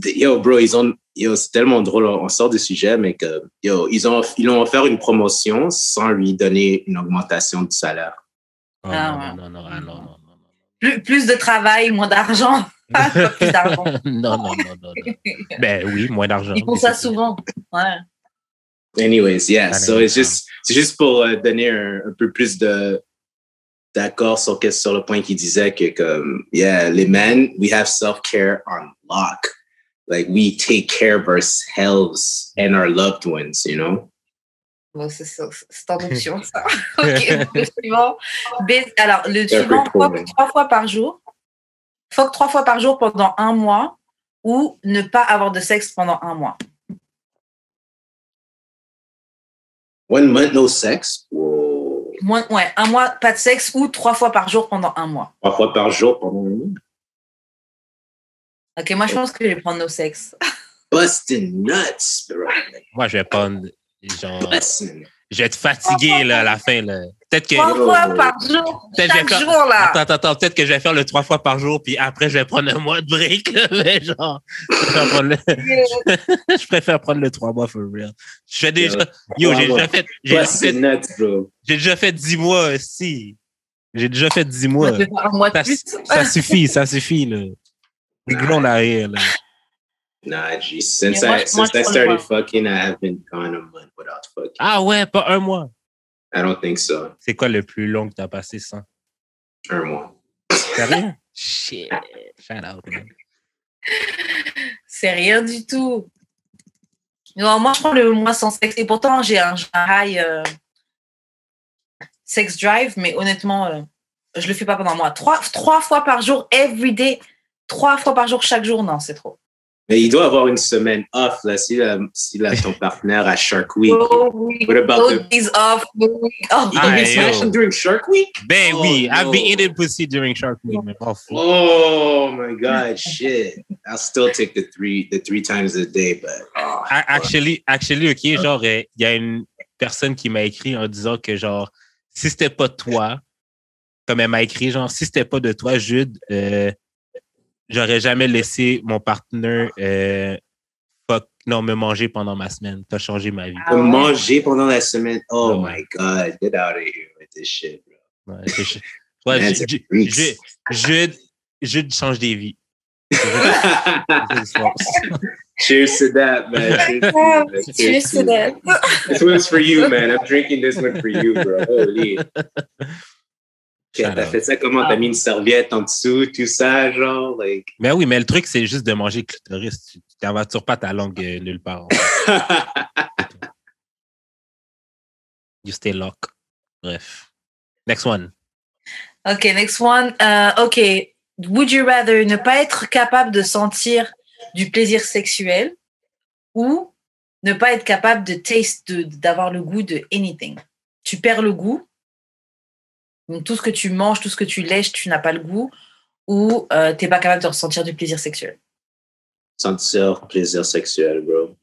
Yo, bro, c'est tellement drôle, on sort du sujet, mais que, ils ont offert une promotion sans lui donner une augmentation de salaire. Oh, non. Plus de travail, moins d'argent. Plus d'argent. Non. Ben oui, moins d'argent. Ils font ça souvent. Ouais. Anyways, yeah, so c'est juste pour donner un peu plus d'accord sur le point qu'il disait que comme les men, we have self-care on lock. Like we take care of ourselves and our loved ones, you know. Bon, c'est en option ça. OK, le suivant. Alors, le suivant, fuck 3 fois par jour. Fuck 3 fois par jour pendant 1 mois ou ne pas avoir de sexe pendant 1 mois. 1 month no sex. Ouais, 1 mois, pas de sexe ou 3 fois par jour pendant 1 mois. 3 fois par jour pendant 1 mois. OK, moi, je pense que je vais prendre no sexe. Busting nuts, bro. Moi, je vais prendre, genre... Je vais être fatigué, là, à la fin, là. Peut-être que... 3 fois par jour, chaque jour, là. Attends, peut-être que je vais faire le 3 fois par jour, puis après, je vais prendre 1 mois de break, là, mais genre... Je préfère prendre le 3 mois, for real. Je fais déjà... Yo, j'ai déjà fait... J'ai déjà fait 10 mois, aussi. J'ai déjà fait 10 mois. Ça suffit, là. Rigoulons l'arrière, là. Nah, geez. Since I started fucking, I haven't gone a month without fucking. Ah ouais, pas 1 mois. I don't think so. C'est quoi le plus long que t'as passé sans? 1 mois. Sérieux? Shit. Shout out, man. C'est rien du tout. Non, moi, je prends le mois sans sexe. Et pourtant, j'ai un high sex drive, mais honnêtement, je le fais pas pendant un mois. 3 fois par jour, every day. 3 fois par jour, chaque jour, non, c'est trop. Mais il doit avoir une semaine off, là, si ton partenaire à Shark Week. What about days off? You can be smashing during Shark Week? Ben oui, I've been eating pussy during Shark Week. Oh my God, shit. I'll still take the three times a day, but... Actually, OK, genre, il y a une personne qui m'a écrit en disant que, genre, si c'était pas toi, comme elle m'a écrit, genre, si c'était pas de toi, Jude, j'aurais jamais laissé mon partenaire me manger pendant ma semaine. T'as changé ma vie. Manger pendant la semaine? Oh my God, get out of here with this shit, bro. Ouais, Jude change des vies. Cheers to that, man. Cheers to that. This one's for you, man. I'm drinking this one for you, bro. Holy. T'as fait ça comment? T'as mis une serviette en dessous, tout ça, genre, like... Mais oui, mais le truc, c'est juste de manger clitoris. Tu n'aventures pas ta langue nulle part. You stay locked. Bref. Next one. OK, next one. OK. Would you rather ne pas être capable de sentir du plaisir sexuel ou ne pas être capable d'avoir le goût de anything? Tu perds le goût. Donc, tout ce que tu manges, tout ce que tu lèches, tu n'as pas le goût ou tu n'es pas capable de ressentir du plaisir sexuel? Sentir plaisir sexuel, bro.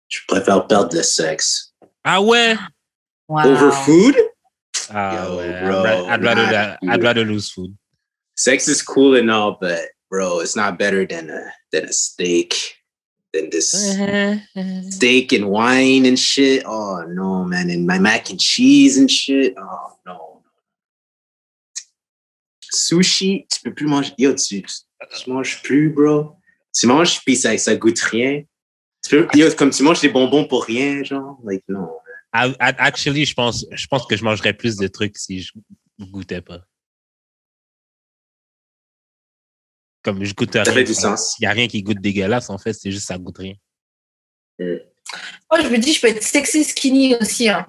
Je préfère perdre le sexe. Ah ouais? Wow. Over food? Ah ouais, bro. I'd rather lose food. Sex is cool and all, but bro, it's not better than a steak, than this steak and wine and shit. Oh no, man, and my mac and cheese and shit. Oh no. Sushi, tu peux plus manger. Yo, tu manges plus, bro. Tu manges puis ça goûte rien. Comme tu manges des bonbons pour rien, genre, like no. Actually, je pense que je mangerais plus de trucs si je goûtais pas. Comme je goûte rien. Ça fait du sens. Il n'y a rien qui goûte dégueulasse, en fait, c'est juste ça goûte rien. Moi, je me dis, je peux être sexy skinny aussi. Hein.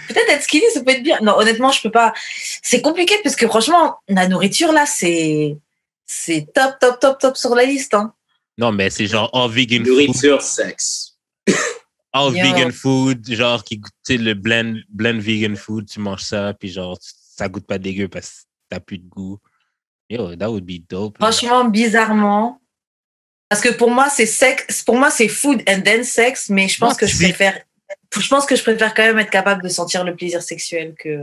Peut-être être skinny, ça peut être bien. Non, honnêtement, je peux pas. C'est compliqué parce que franchement, la nourriture, là, c'est top sur la liste. Hein. Non, mais c'est genre all vegan nourriture, food. sexe. All vegan food, genre qui goûte le blend vegan food, tu manges ça, puis genre ça goûte pas dégueu parce que t'as plus de goût. Yo, that would be dope. Franchement, bizarrement. Parce que pour moi, c'est sexe. Pour moi, c'est food and then sex, mais je pense que je préfère quand même être capable de sentir le plaisir sexuel que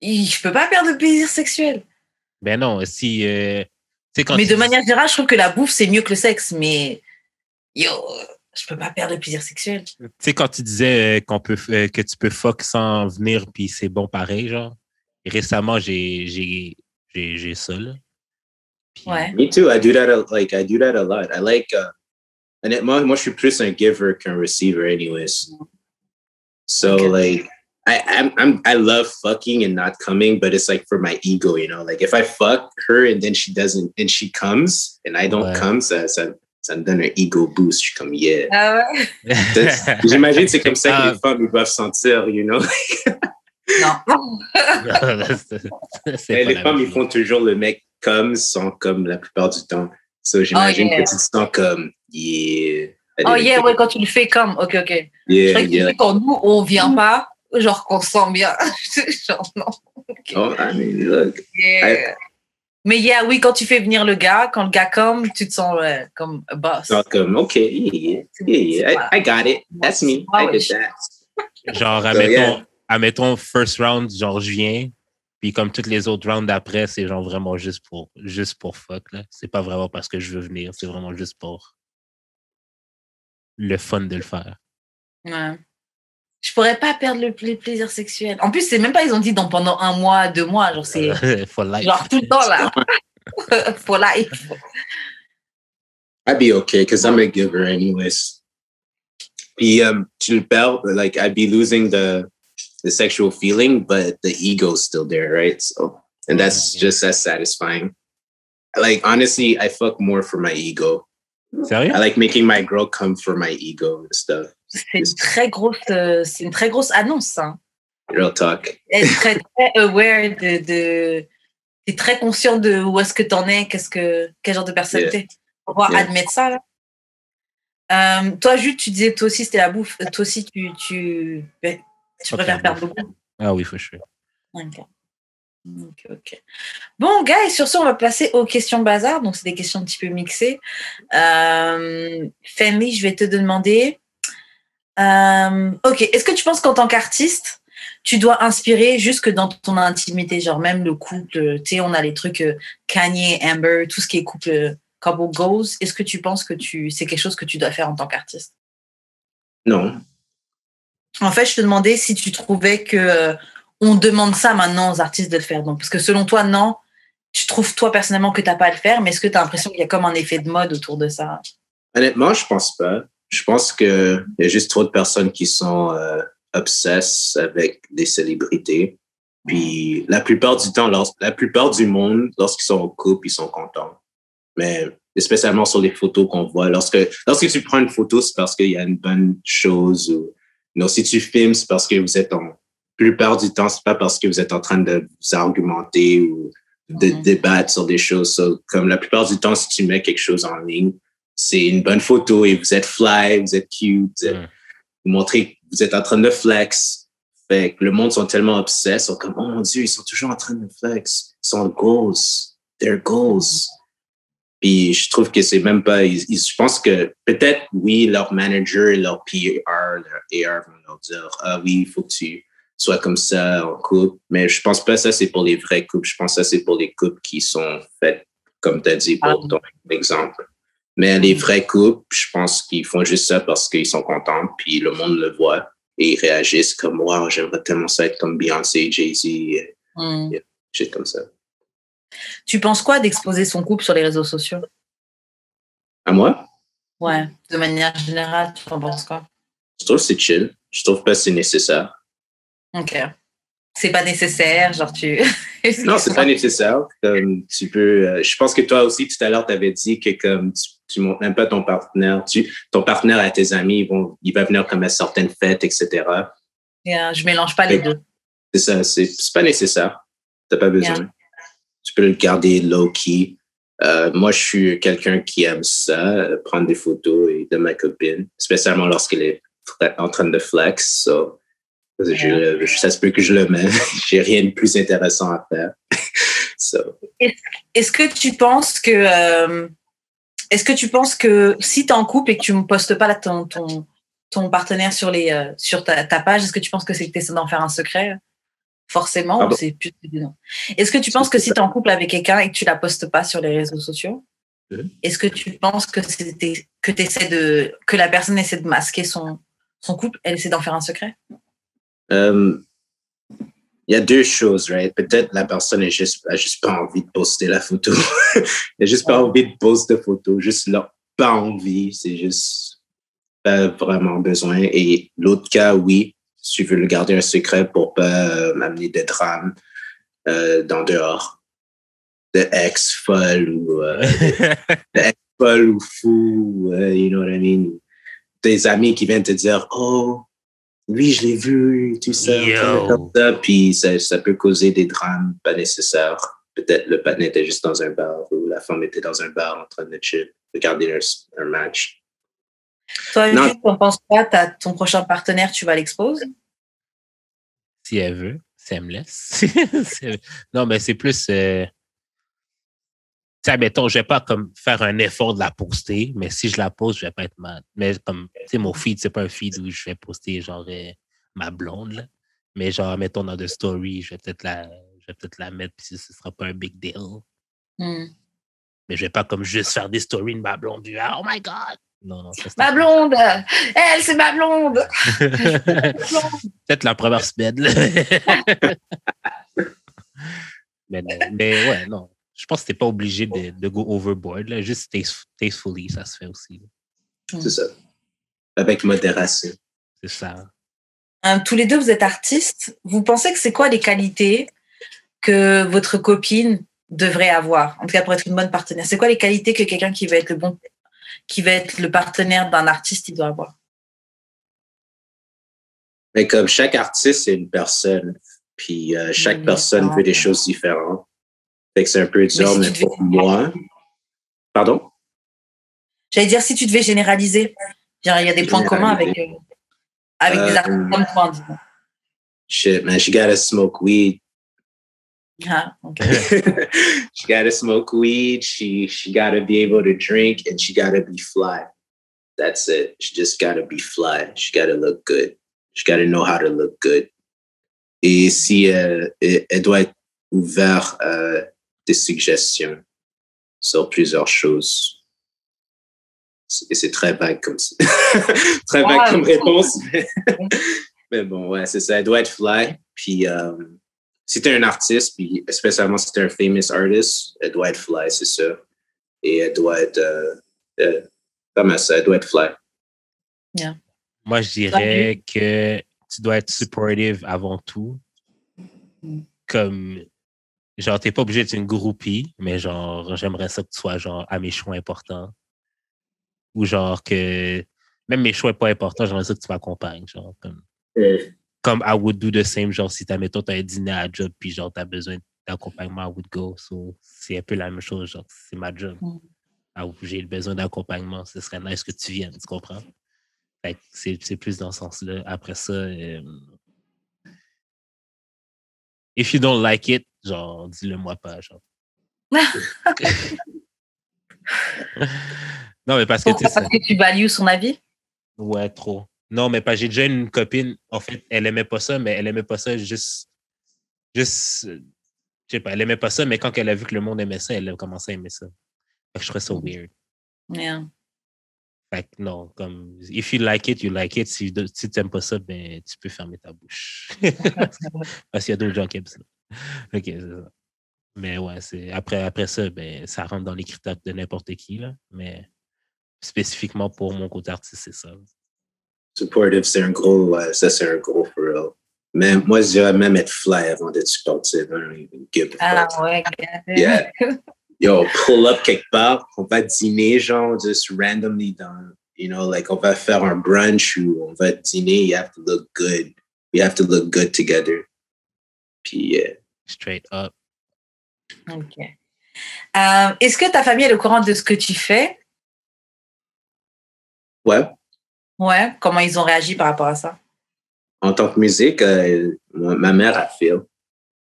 je peux pas perdre le plaisir sexuel. Ben non, si mais de manière générale, je trouve que la bouffe c'est mieux que le sexe, mais yo, je peux pas perdre le plaisir sexuel. Tu sais, quand tu disais que tu peux fuck sans venir puis c'est bon pareil, genre. Récemment, j'ai ça, là. Puis, ouais. Me too. I do that a lot. I like moi, je suis plus un giver qu'un receiver anyways. So like I love fucking and not coming, but it's like for my ego, you know. Like if I fuck her and then she doesn't and she comes and I don't come, ça me donne un ego boost. Je suis comme yeah. Ah ouais. J'imagine c'est comme ça que les femmes ils doivent sentir, you know. Non. Les femmes ils font toujours le mec comme sans comme la plupart du temps. So j'imagine que tu te sens comme yeah. Oh yeah, ouais, quand tu le fais comme, ok. Yeah, que quand nous on vient pas, genre qu'on se sent bien. Genre non. Okay. Oh, I mean, look. Yeah. Mais yeah, oui, quand tu fais venir le gars, quand le gars comme, tu te sens comme a boss. Comme, OK, yeah. I got it. That's me. I did that. Genre, admettons, first round, genre, je viens, puis comme toutes les autres rounds d'après, c'est genre vraiment juste pour fuck, là. C'est pas vraiment parce que je veux venir, c'est vraiment juste pour le fun de le faire. Ouais. Je pourrais pas perdre le plaisir sexuel. En plus, c'est même pas, ils ont dit pendant 1 mois, 2 mois. Genre, c'est for life. Genre tout le temps, là. For life. I'd be okay, because I'm a giver anyways. Puis, tu le perds, like, I'd be losing the sexual feeling, but the ego's still there, right? So, and that's just as satisfying. Like, honestly, I fuck more for my ego. Sérieux? I like making my girl come for my ego and stuff. C'est une très grosse annonce, hein. Real talk. Elle est très, très aware t'es très conscient de où est-ce que t'en es, quel genre de personne t'es. Pour pouvoir admettre ça, là. Toi, Jude, tu disais, toi aussi, c'était la bouffe. Toi aussi, tu préfères perdre le goût. Ah oui, faut que je Ok. Bon, guys, sur ce, on va passer aux questions bazar. Donc, c'est des questions un petit peu mixées. Femi, je vais te demander... ok, est-ce que tu penses qu'en tant qu'artiste, tu dois inspirer jusque dans ton intimité, genre même le couple, tu sais, on a les trucs Kanye, Amber, tout ce qui est couple goals. Est-ce que tu penses que c'est quelque chose que tu dois faire en tant qu'artiste? Non. En fait, je te demandais si tu trouvais que on demande ça maintenant aux artistes de le faire. Donc, parce que selon toi, non, tu trouves toi personnellement que tu n'as pas à le faire, mais est-ce que tu as l'impression qu'il y a comme un effet de mode autour de ça? Honnêtement, je pense pas. Je pense qu'il y a juste trop de personnes qui sont obsesses avec des célébrités. Puis la plupart du temps, la plupart du monde, lorsqu'ils sont en couple, ils sont contents. Mais spécialement sur les photos qu'on voit, lorsque tu prends une photo, c'est parce qu'il y a une bonne chose. Ou non, si tu filmes, c'est parce que vous êtes la plupart du temps, c'est pas parce que vous êtes en train de vous argumenter ou de débattre sur des choses. So, comme la plupart du temps, si tu mets quelque chose en ligne, c'est une bonne photo et vous êtes fly, vous êtes cute, vous montrez que vous êtes en train de flex. Fait que le monde sont tellement obsessés, sont comme, oh mon Dieu, ils sont toujours en train de flex. Ils sont goals, their goals. Puis je trouve que c'est même pas, je pense que peut-être, oui, leur manager, leur PR, leur AR vont leur dire, ah oui, il faut que tu sois comme ça en couple. Mais je pense pas que ça, c'est pour les vrais couples. Je pense que ça, c'est pour les couples qui sont faits, comme tu as dit, pour ton exemple. Mais les vrais couples, je pense qu'ils font juste ça parce qu'ils sont contents, puis le monde le voit et ils réagissent comme, wow, j'aimerais tellement ça être comme Beyoncé, Jay-Z, shit comme ça. Tu penses quoi d'exposer son couple sur les réseaux sociaux? À moi? Ouais, de manière générale, tu en penses quoi? Je trouve que c'est chill. Je trouve pas que c'est nécessaire. OK. C'est pas nécessaire, genre tu... Non, c'est pas nécessaire. Comme tu peux... je pense que toi aussi, tout à l'heure, tu avais dit que comme tu montres même pas ton partenaire. Ton partenaire à tes amis, il va venir comme à certaines fêtes, etc. Je mélange pas les deux. C'est ça, c'est pas nécessaire. T'as pas besoin. Tu peux le garder low-key. Moi, je suis quelqu'un qui aime ça, prendre des photos de ma copine, spécialement lorsqu'elle est en train de flex. So, ça se peut que je le mets. J'ai rien de plus intéressant à faire. So. Est-ce que tu penses que si tu es en couple et que tu ne postes pas ton partenaire sur ta page, est-ce que tu penses que c'est que tu essaies d'en faire un secret? Forcément, ou c'est plus non. Est-ce que tu penses que si tu es en couple avec quelqu'un et que tu la postes pas sur les réseaux sociaux, est-ce que tu penses que que la personne essaie de masquer son couple, elle essaie d'en faire un secret? Il y a deux choses, right? Peut-être la personne n'a juste pas envie de poster la photo. Elle n'a juste pas envie de poster la photo, juste là, pas envie, c'est juste pas vraiment besoin. Et l'autre cas, oui, si tu veux le garder un secret pour pas m'amener des drames dans dehors, de ex-folle ou ex-folle ou fou, you know what I mean? Des amis qui viennent te dire, oh, lui, je l'ai vu, tout ça, comme ça, puis ça peut causer des drames pas nécessaires. Peut-être le partenaire était juste dans un bar ou la femme était dans un bar en train de chill, regarder un match. Toi, tu en penses quoi? Ton prochain partenaire, tu vas l'exposer? Si elle veut, si elle me laisse. Non, mais c'est plus... mettons, je vais pas comme faire un effort de la poster, mais si je la poste, je vais pas être mal. Mais comme, tu sais, mon feed, c'est pas un feed où je vais poster genre ma blonde, là. Mais genre, mettons dans The Story, je vais peut-être la mettre, puis ce sera pas un big deal. Mais je vais pas comme juste faire des stories de ma blonde. Oh my God! Non, ma blonde! Elle, c'est ma blonde! Peut-être la première semaine, là. mais ouais, non. Je pense que t'es pas obligé de go overboard. Là. Juste tastefully, ça se fait aussi. C'est ça. Avec modération. C'est ça. Tous les deux, vous êtes artistes. Vous pensez que c'est quoi les qualités que votre copine devrait avoir? En tout cas, pour être une bonne partenaire. C'est quoi les qualités que quelqu'un qui va être le partenaire d'un artiste, il doit avoir? Mais comme chaque artiste, c'est une personne. Puis chaque personne veut des choses différentes. Fait que c'est un peu dur, mais pour moi... Pardon? J'allais dire, si tu devais généraliser, il y a des points communs avec des artistes comme toi, disons. Shit, man, she gotta smoke weed. Ah, okay. She gotta smoke weed, she gotta be able to drink, and she gotta be fly. That's it. She just gotta be fly. She gotta look good. She gotta know how to look good. Et si elle doit être ouverte à des suggestions sur plusieurs choses. Et c'est très vague comme ça. Très vague comme réponse. Mais bon, ouais, c'est ça. Elle doit être fly. Puis, si t'es un artiste, puis spécialement si t'es un famous artist, elle doit être fly, c'est ça. Et elle doit être... comme ça, elle doit être fly. Yeah. Moi, je dirais que tu dois être supportive avant tout. Comme, genre, t'es pas obligé d'être une groupie, mais genre, j'aimerais ça que tu sois, genre, à mes choix importants. Ou genre que, même mes choix pas importants, j'aimerais ça que tu m'accompagnes, genre, comme I would do the same, genre, si mettons, t'as un dîner à job, puis genre, t'as besoin d'accompagnement, I would go. So, c'est un peu la même chose, genre, c'est ma job. J'ai besoin d'accompagnement, ce serait nice que tu viennes, tu comprends? Fait que c'est plus dans ce sens-là. Après ça, if you don't like it, genre, dis-le moi pas, genre. Non, mais parce que Pourquoi? Parce que tu values son avis? Ouais, trop. Non, mais pas. J'ai déjà une copine, en fait, elle aimait pas ça, mais elle aimait pas ça juste, je sais pas, elle aimait pas ça, mais quand elle a vu que le monde aimait ça, elle a commencé à aimer ça. Fait que je trouvais ça weird. Yeah. Fait que non, comme, if you like it, you like it. Si tu n'aimes pas ça, ben, tu peux fermer ta bouche. Parce qu'il y a d'autres gens qui aiment ça. OK, c'est ça. Mais ouais, après ça, ben, ça rentre dans les critères de n'importe qui, là. Mais spécifiquement pour mon côté artiste, c'est ça. Supportive, c'est un gros, ouais, ça c'est un gros for real. Mais moi, je dirais même être fly avant d'être supportive. I don't even give a fuck. Ouais. Yeah. Yo, pull up quelque part, on va dîner, genre, just randomly dans, you know, like, on va faire un brunch ou on va dîner, you have to look good. We have to look good together. Puis, yeah. Straight up. OK. Est-ce que ta famille est au courant de ce que tu fais? Ouais. Ouais. Comment ils ont réagi par rapport à ça? En tant que musique, ma mère a feel.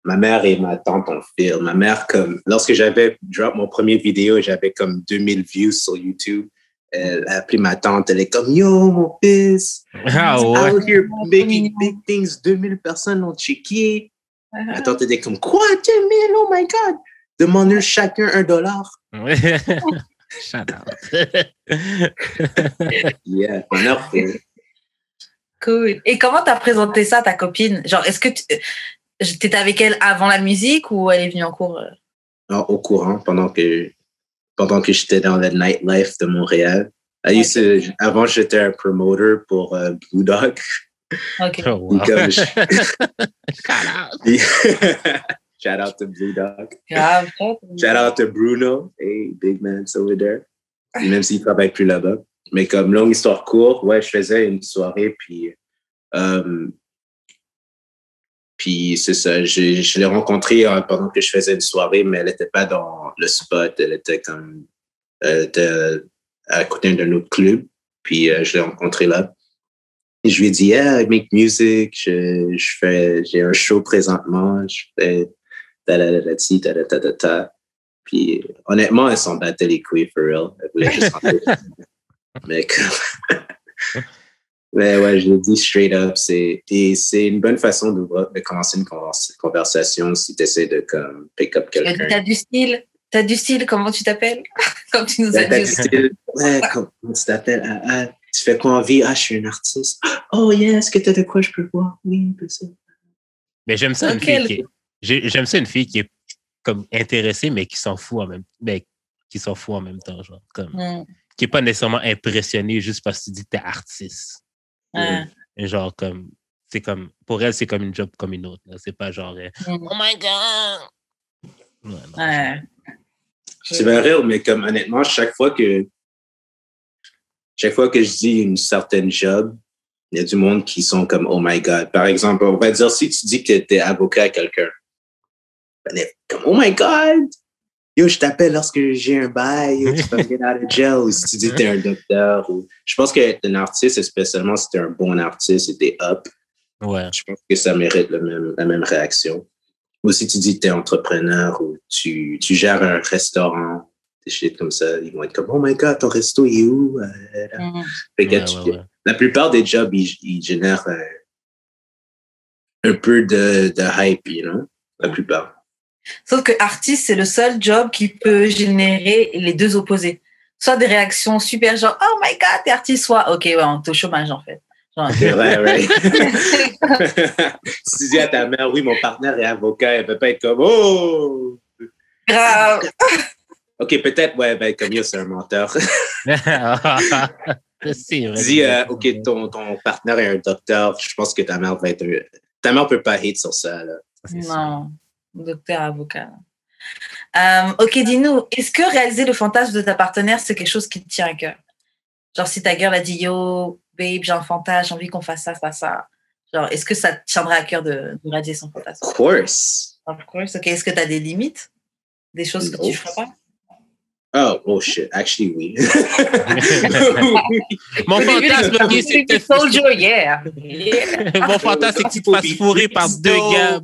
Ma mère et ma tante ont feel. Ma mère, comme, lorsque j'avais drop mon premier vidéo, j'avais comme 2000 views sur YouTube. Elle a appelé ma tante, elle est comme, yo, mon fils, out here making big things, 2000 personnes l'ont checké. Ma tante était comme, quoi, 2000, oh my God, demande-nous chacun $1. Shout out. Yeah, ma mère fait. Cool. Et comment t'as présenté ça à ta copine? Genre, est-ce que t'étais avec elle avant la musique ou elle est venue en cours? Au courant, pendant que j'étais dans le nightlife de Montréal. Avant, j'étais un promoter pour Blue Dog. OK. Oh, wow. Shout out to Blue Dog. Grave. Shout out to Bruno. Hey, big man, over there. Même s'il ne travaille plus là-bas. Mais comme longue histoire courte, ouais, je faisais une soirée, puis c'est ça, je l'ai rencontrée pendant que je faisais une soirée, mais elle n'était pas dans le spot, elle était à côté d'un autre club, puis je l'ai rencontrée là. Et je lui ai dit, yeah, I make music, j'ai un show présentement, je fais ta. Puis honnêtement, elle s'en battait les couilles for real, elle voulait juste rentrer. Mais ouais, je l'ai dit straight up, c'est une bonne façon de commencer une conversation si tu essaies de comme pick up quelqu'un. T'as du style, comment tu t'appelles? Comme tu nous as dit. T'as du style, ouais, comment tu t'appelles? Tu fais quoi en vie? Je suis un artiste. Oh yeah, est-ce que t'as de quoi je peux voir? Oui, c'est ça. Mais j'aime ça, j'aime ça une fille qui est comme intéressée, mais qui s'en fout en même temps, genre, comme, qui est pas nécessairement impressionnée juste parce que tu dis que t'es artiste. Genre, comme, c'est comme, pour elle, c'est comme une job comme une autre. Là. C'est pas genre, oh my God! Ouais. C'est vrai, mais comme, honnêtement, chaque fois que je dis une certaine job, il y a du monde qui sont comme, oh my God. Par exemple, on va dire, si tu dis que tu es avocat à quelqu'un, comme, oh my God! Yo, je t'appelle lorsque j'ai un bail, tu peux me get out of jail, ou si tu dis que t'es un docteur. Je pense qu'être un artiste, spécialement si t'es un bon artiste et t'es up, ouais. Je pense que ça mérite la même réaction. Ou si tu dis que t'es entrepreneur ou tu gères un restaurant, des shit comme ça, ils vont être comme, oh my God, ton resto est où? La plupart des jobs, ils génèrent un peu de hype, you know? La plupart. Sauf que artiste, c'est le seul job qui peut générer les deux opposés. Soit des réactions super genre, oh my God, t'es artiste, soit, ok, ouais, on est au chômage en fait. C'est vrai, right? Si tu dis à ta mère, oui, mon partenaire est avocat, elle peut pas être comme, oh! Grave. OK, peut-être, ouais, ben, comme yo, c'est un menteur. C'est vrai. Dis, OK, ton partenaire est un docteur, je pense que ta mère va être... Ta mère peut pas hate sur ça, là. Non, docteur avocat. OK, dis-nous, est-ce que réaliser le fantasme de ta partenaire, c'est quelque chose qui te tient à cœur? Genre, si ta girl a dit, yo, babe, j'ai un fantasme, j'ai envie qu'on fasse ça, ça. Genre, est-ce que ça te tiendrait à cœur de réaliser son fantasme? Of course. Of course. OK, est-ce que tu as des limites? Des choses que tu ferais pas? Oh shit. Actually, oui. Mon fantasme, c'est que Mon fantasme, c'est que tu te fasses fourrer par deux gars.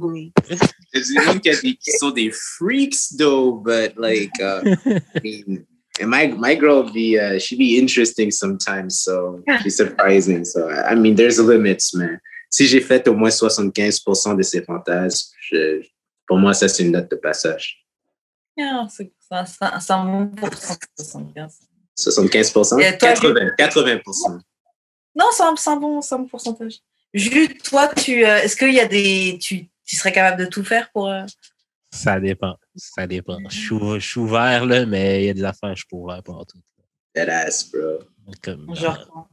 There's gens qui sont des freaks, though, but like, I mean, and my girl she be interesting sometimes, so she's surprising. So I mean, there's limits, man. Si j'ai fait au moins 75% de ces fantasmes, pour moi, ça c'est une note de passage. Non, c'est un bon pourcentage. 75%? 80%. Non, c'est un bon pourcentage. Jules, toi, est-ce qu'il y a tu serais capable de tout faire pour... Ça dépend. Je suis ouvert, là, mais il y a des affaires que je pourrais pas tout. That ass, bro. Comme, genre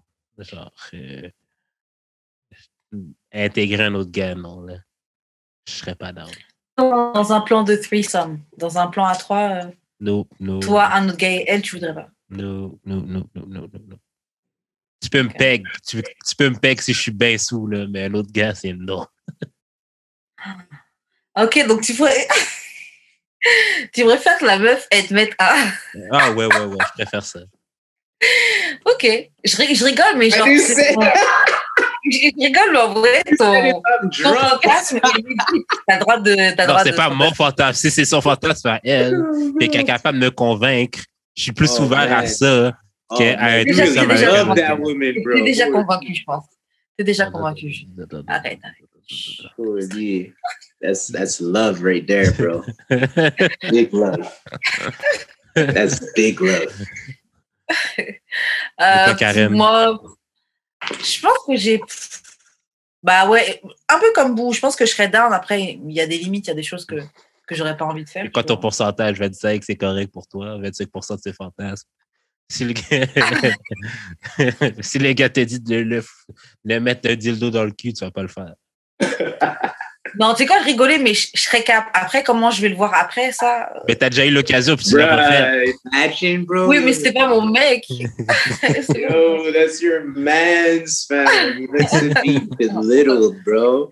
intégrer un autre gars, non, là. Je serais pas down. Dans un plan de threesome, dans un plan à 3, No. toi, un autre gars et elle, tu voudrais pas? No. Tu peux me peg. Tu peux me peg si je suis bien sous, là, mais l'autre gars, c'est non. OK, donc tu pourrais faire que la meuf, elle te mette à... Ah, ouais, je préfère ça. OK, je rigole, mais genre... Je rigole, mais en vrai, ton fantasme, t'as droit de... Non, c'est pas mon fantasme. Si c'est son fantasme à elle, et qu'elle est capable de me convaincre, je suis plus ouvert à ça qu'à un threesome avec un autre. T'es déjà convaincu, je pense. T'es déjà convaincu. Arrête. Oh, yeah. That's love right there, bro. Big love. That's big love. Moi, je pense que j'ai... Bah ouais, un peu comme vous. Je pense que je serais down. Après, il y a des limites, il y a des choses que j'aurais pas envie de faire. Et quoi ton pourcentage? 25, c'est correct pour toi? 25% de tes fantasmes? Si le gars te dit de le mettre un dildo dans le cul, tu vas pas le faire. Non, tu sais quoi, je rigolais, mais je serais capable. Après, comment je vais le voir après, ça? Mais t'as déjà eu l'occasion, puis tu l'as pas fait. Imagine, bro. Oui, mais c'était pas mon mec. Yo, that's your man's family. That's to be belittled, bro.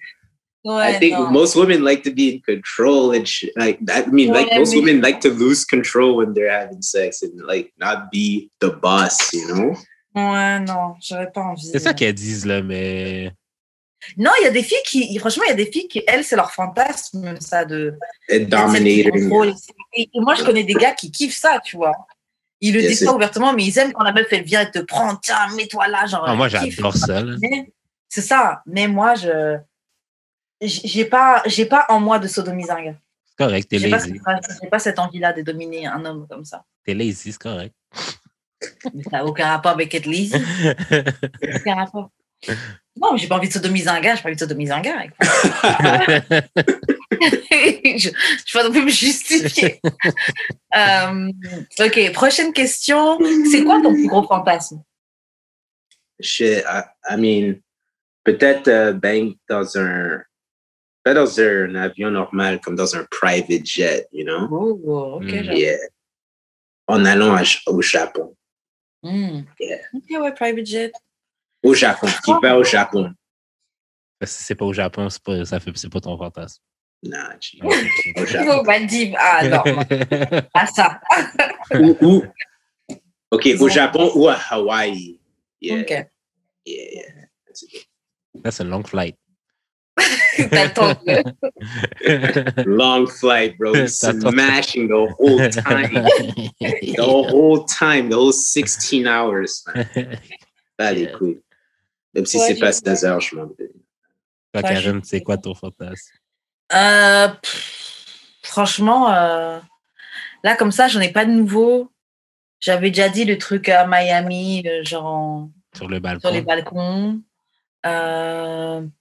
Ouais, I think most women like to be in control and shit. Like, I mean, like most women like to lose control when they're having sex and like not be the boss, you know? Ouais, non, j'aurais pas envie. C'est ça qu'elles disent, là, mais... Non, il y a des filles franchement, il y a des filles qui, elles, c'est leur fantasme, ça, de... Dominating. Et moi, je connais des gars qui kiffent ça, tu vois. Ils le disent pas ouvertement, mais ils aiment quand la meuf, elle vient et te prend, tiens, mets-toi là, genre... moi, j'adore ça, là. C'est ça, mais moi, j'ai pas en moi de sodomiser un gars. C'est correct, t'es lazy. J'ai pas cette envie-là de dominer un homme comme ça. T'es lazy, c'est correct. Mais ça n'a aucun rapport avec être lazy. Aucun rapport. Non, mais j'ai pas envie de sodomiser un gars, j'ai pas envie de sodomiser un gars. Je vais pas non plus me justifier. OK, prochaine question. C'est quoi ton plus gros fantasme? Shit, I mean, peut-être bang pas dans un avion normal, comme dans un private jet, you know? Oh, OK. Yeah. En allant au Japon. Yeah. OK, ouais, private jet. Au Japon. Qui va au Japon? Si c'est pas au Japon, c'est pas ton fantasme. Nah, au Japon. Maldives. Ah, non. Ah, ça. OK, au Japon ou à Hawaï. Yeah. OK. Yeah. That's a long flight. Long flight, bro. Smashing the whole time. The whole 16 hours, man. Allez, cool. Même si c'est pas 16 heures, je m'en vais. Toi, Karen, c'est quoi ton fantasme? Franchement, là, comme ça, j'en ai pas de nouveau. J'avais déjà dit le truc à Miami, genre... Sur le balcon. Sur les balcons. Dans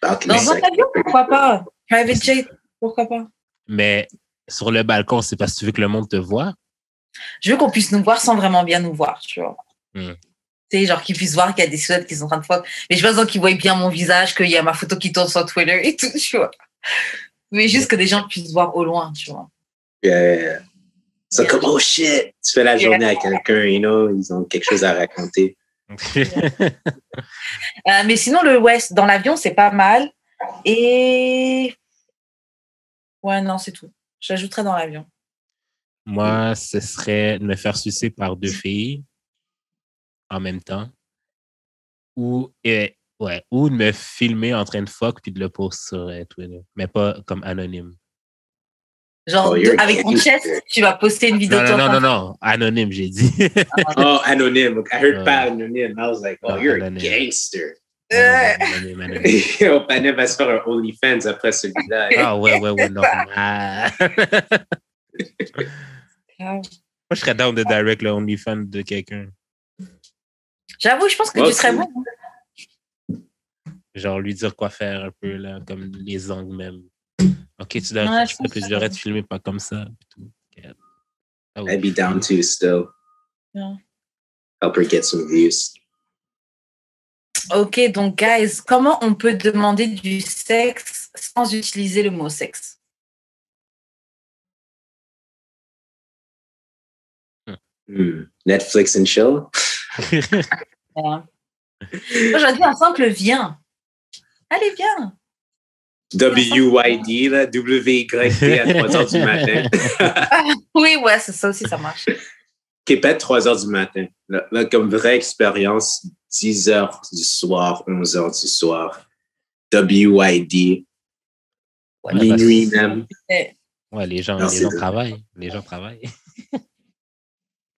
un avion, pourquoi pas? Private jet, pourquoi pas? Mais sur le balcon, c'est parce que tu veux que le monde te voit? Je veux qu'on puisse nous voir sans vraiment bien nous voir, tu vois. Tu sais, genre qu'ils puissent voir qu'il y a des silhouettes qui sont en train de fuck. Mais je pense qu'ils voient bien mon visage, qu'il y a ma photo qui tourne sur Twitter et tout, tu vois. Mais juste que des gens puissent voir au loin, tu vois. Yeah. C'est comme, oh shit, tu fais la journée à quelqu'un, you know, ils ont quelque chose à raconter. Mais sinon, le West, dans l'avion, c'est pas mal. Et... Ouais, non, c'est tout. J'ajouterais dans l'avion. Moi, ce serait de me faire sucer par 2 filles en même temps. Ou de me filmer en train de fuck puis de le poster sur Twitter. Mais pas comme anonyme. Genre, avec ton chest, tu vas poster une vidéo. Non. Anonyme, j'ai dit. Oh, anonyme. I heard pas anonyme. I was like, oh, you're a gangster. Anonyme. Yo, Panem va se faire un OnlyFans après celui-là. Ah ouais, normal. Moi, je serais down de direct le OnlyFans de quelqu'un. J'avoue, je pense que tu serais bon. Genre, lui dire quoi faire un peu, là, comme les angles même. Ok, tu dois faire ça, puis je devrais te filmer pas comme ça. Yeah. I'd be down too, still. Yeah. Help her get some views. Ok, donc, guys, comment on peut demander du sexe sans utiliser le mot sexe? Netflix and chill? Moi, j'aurais dit un simple viens. Allez, viens. WYD, là, WYD à 3h du matin. Oui, ouais, c'est ça aussi, ça marche. Québec, 3h du matin. Là, comme vraie expérience, 10h du soir, 11h du soir. WYD. Ouais, minuit même. Ouais, les gens travaillent. Les gens travaillent.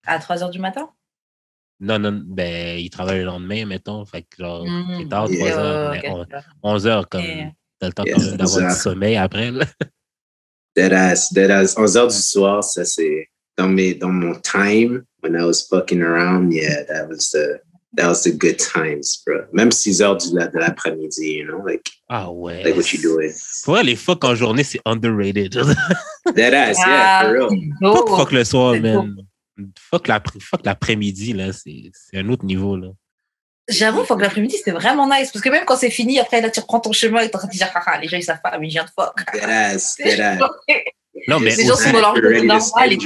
À 3h du matin? Non, ben, ils travaillent le lendemain, mettons. Fait que genre, c'est tard, 3h. 11h, comme, t'as le temps quand même d'avoir du sommeil après, là. Deadass. 11h du soir, ça, c'est dans mon time, when I was fucking around, yeah, that was the good times, bro. Même 6h de l'après-midi, you know, like, ouais. like what you doing. Pour vrai, les fuck en journée, c'est underrated. Deadass, yeah, for real. Fuck le soir, man. Fuck l'après-midi, là, c'est un autre niveau, là. J'avoue, fuck l'après-midi, c'était vraiment nice. Parce que même quand c'est fini, après, là, tu reprends ton chemin et t'es en train de dire, les gens, ils savent pas, mais je viens de fuck. Deadass. Non, mais les gens sont dans leur journée normale.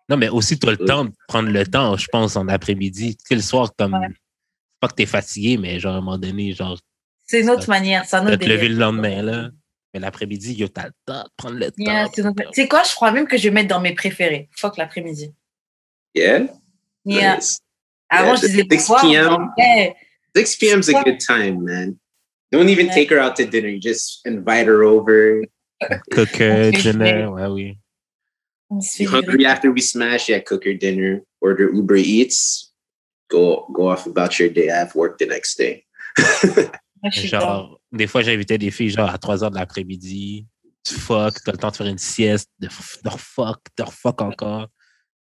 Non, mais aussi, tu as le temps de prendre le temps, je pense, en après-midi. Tu sais, le soir, comme, c'est pas que t'es fatigué, mais genre, à un moment donné, genre. C'est une autre manière, c'est un autre délire. Te lever le lendemain, là. Mais l'après-midi, yo, t'as le temps de prendre le temps. Tu sais quoi, je crois même que je vais mettre dans mes préférés. Fuck l'après-midi. Yeah? Nice. Avant, je disais 6 p.m. 6 p.m. is a good time, man. Don't even take her out to dinner. You just invite her over. Cook her dinner, oui. You're hungry after we smash? Yeah, cook her dinner. Order Uber Eats. Go off about your day. I have work the next day. Genre, des fois, j'invitais des filles genre à 3h de l'après-midi. Tu fuck, t'as le temps de faire une sieste, de refuck encore.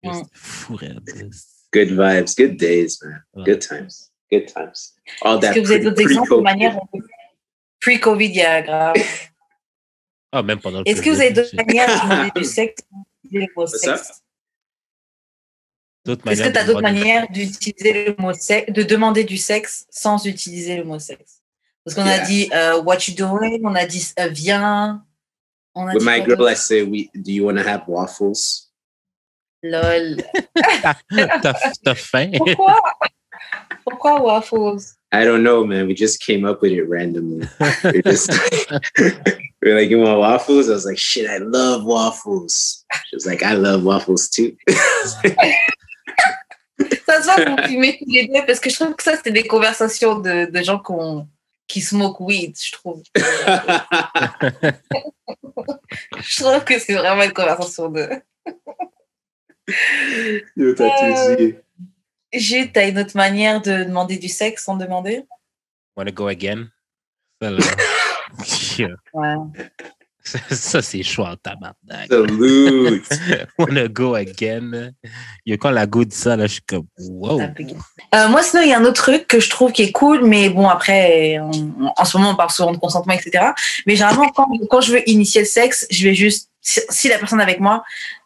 C'est fou, Good vibes, good days, man. Good times. All that. Est-ce que vous avez d'autres exemples de manière pre-COVID, il y a grave. Même pendant le Est-ce que vous avez d'autres manières de demander du sexe sexe? Est-ce que tu as d'autres manières d'utiliser le mot sexe, de demander du sexe sans utiliser le mot sexe? Parce qu'on a dit what you doing, on a dit viens. With my girl, I say, do you want to have waffles? Lol. T'as faim? Pourquoi waffles? I don't know, man. We just came up with it randomly. We're like, you want waffles? I was like, shit, I love waffles. She was like, I love waffles too. Ça se voit que vous filmez tous les deux parce que je trouve que ça, c'est des conversations de gens qui smoke weed, je trouve. Je trouve que c'est vraiment une conversation de... Yo, t'as tout dit. Jude, t'as une autre manière de demander du sexe sans demander? Wanna go again? Ça, Ouais. Ça, c'est chaud en tabarnak. Salute. Wanna go again. Quand la go dit ça, là, je suis comme, wow. Moi, sinon, il y a un autre truc que je trouve qui est cool, mais bon, après, en ce moment, on parle souvent de consentement, etc. Mais généralement, quand je veux initier le sexe, je vais juste, si la personne est avec moi,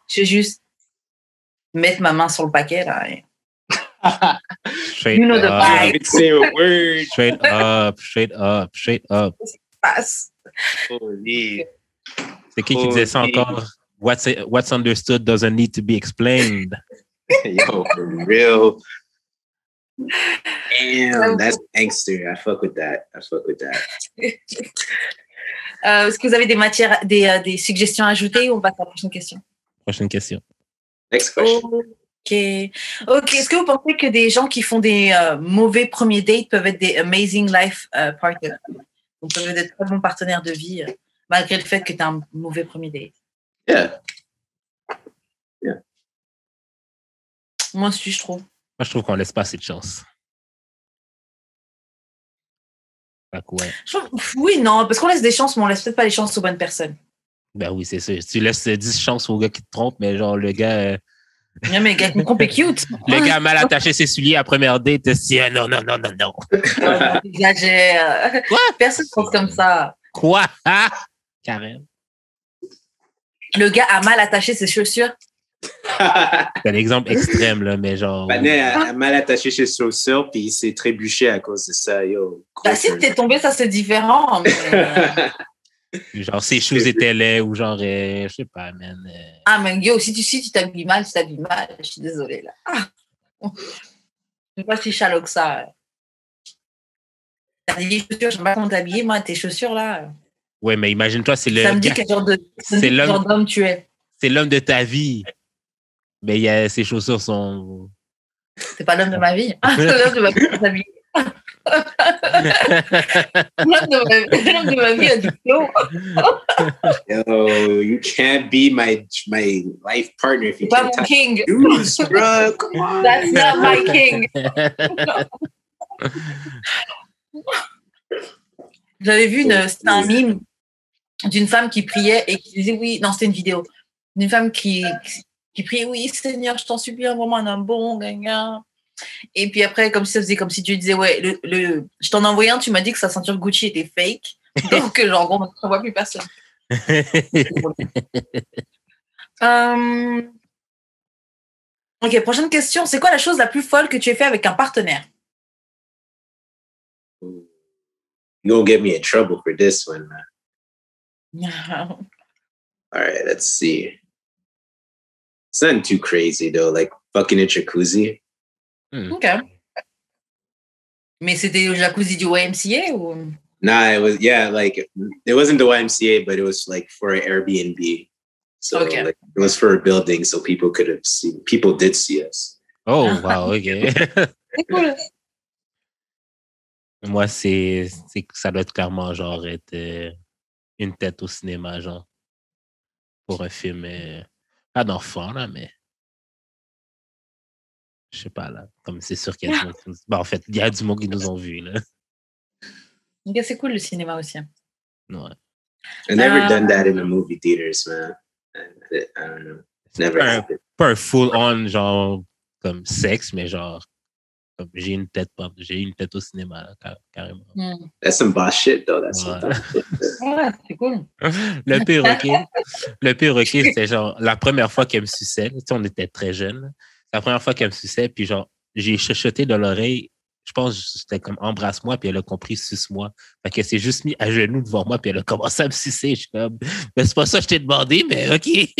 je vais juste mettre ma main sur le paquet, là. Et... Straight you know the up. vibe. Say a word. Straight up, straight up, straight up. Passe. Holy. C'est qui disait ça encore? What's understood doesn't need to be explained. Yo, for real. Damn, that's gangster. I fuck with that. Est-ce que vous avez des suggestions à ajouter ou on passe à la prochaine question? Prochaine question. Next question. Ok. Est-ce que vous pensez que des gens qui font des mauvais premiers dates peuvent être des amazing life partners? Donc, peuvent être très bons partenaires de vie malgré le fait que tu as un mauvais premier date? Yeah. Moi aussi, je trouve. Moi, je trouve qu'on laisse pas assez de chance. Ouais. Oui, non, parce qu'on laisse des chances, mais on laisse peut-être pas les chances aux bonnes personnes. Ben oui, c'est sûr. Tu laisses 10 chances au gars qui te trompe, mais genre, le gars... Non, mais le gars qui me trompe est cute. Le gars a mal attaché ses souliers à première date, non. J'exagère. Quoi? Personne ne pense comme ça. Quoi? Ah? Karen. Le gars a mal attaché ses chaussures. C'est un exemple extrême, là, mais genre... Panet a mal attaché ses chaussures, puis il s'est trébuché à cause de ça, yo. Bah, si t'es tombé, ça c'est différent. Mais... genre, ses choses étaient laids, ou genre, je sais pas, man. Ah, mais yo, si tu t'habilles mal, tu t'habilles mal. Je suis désolée, là. Je suis pas si chalot que ça. T'as des chaussures, je sais pas comment t'habiller, moi, tes chaussures, là. Ouais, mais imagine-toi, c'est le... Ça me dit quel genre d'homme tu es. C'est l'homme de ta vie. Mais ses chaussures sont... C'est pas l'homme de ma vie. C'est l'homme de ma vie, s'habiller. L'homme de ma vie a du flow. Yo, you can't be my life partner if you can't touch king. shoes, bro. Come on. That's not my king. J'avais vu c'était un meme d'une femme qui priait et qui disait oui, non, c'était une vidéo d'une femme qui priait oui, Seigneur, je t'en supplie, envoie-moi un homme bon, gagnant. Et puis après, comme si ça faisait comme si Dieu disait ouais, je t'en ai envoyé un, tu m'as dit que sa ceinture Gucci était fake, donc genre bon, on ne voit plus personne. Ok, prochaine question. C'est quoi la chose la plus folle que tu aies fait avec un partenaire? You won't get me in trouble for this one, man. All right, let's see. It's nothing too crazy though, like fucking a jacuzzi. Ok. Mais c'était le jacuzzi du YMCA ou? Nah, it wasn't the YMCA, but it was like for an Airbnb. So okay. Like, it was for a building, so people did see us. Oh, wow, ok. C'est cool. Moi, ça doit être clairement genre être une tête au cinéma, genre, pour un film, pas d'enfant, là, mais je sais pas, là, comme c'est sûr qu'il y a du monde. En fait, il y a du monde qui nous ont vus, là. Ok, c'est cool le cinéma aussi. Ouais. I never done that in the movie theaters, man. I don't know. Never. Pas un full-on, genre, comme sexe, mais genre, comme j'ai une tête au cinéma, là, carrément. That's some boss shit, though. That's ouais, c'est cool. Le pire, ok, c'était genre, la première fois qu'elle me suçait, tu sais, on était très jeunes, la première fois qu'elle me suçait, puis genre, j'ai chuchoté dans l'oreille, je pense que c'était comme embrasse-moi, puis elle a compris suce-moi. Fait qu'elle s'est juste mis à genoux devant moi, puis elle a commencé à me sucer. Je suis comme, mais c'est pas ça que je t'ai demandé, mais ok. Puis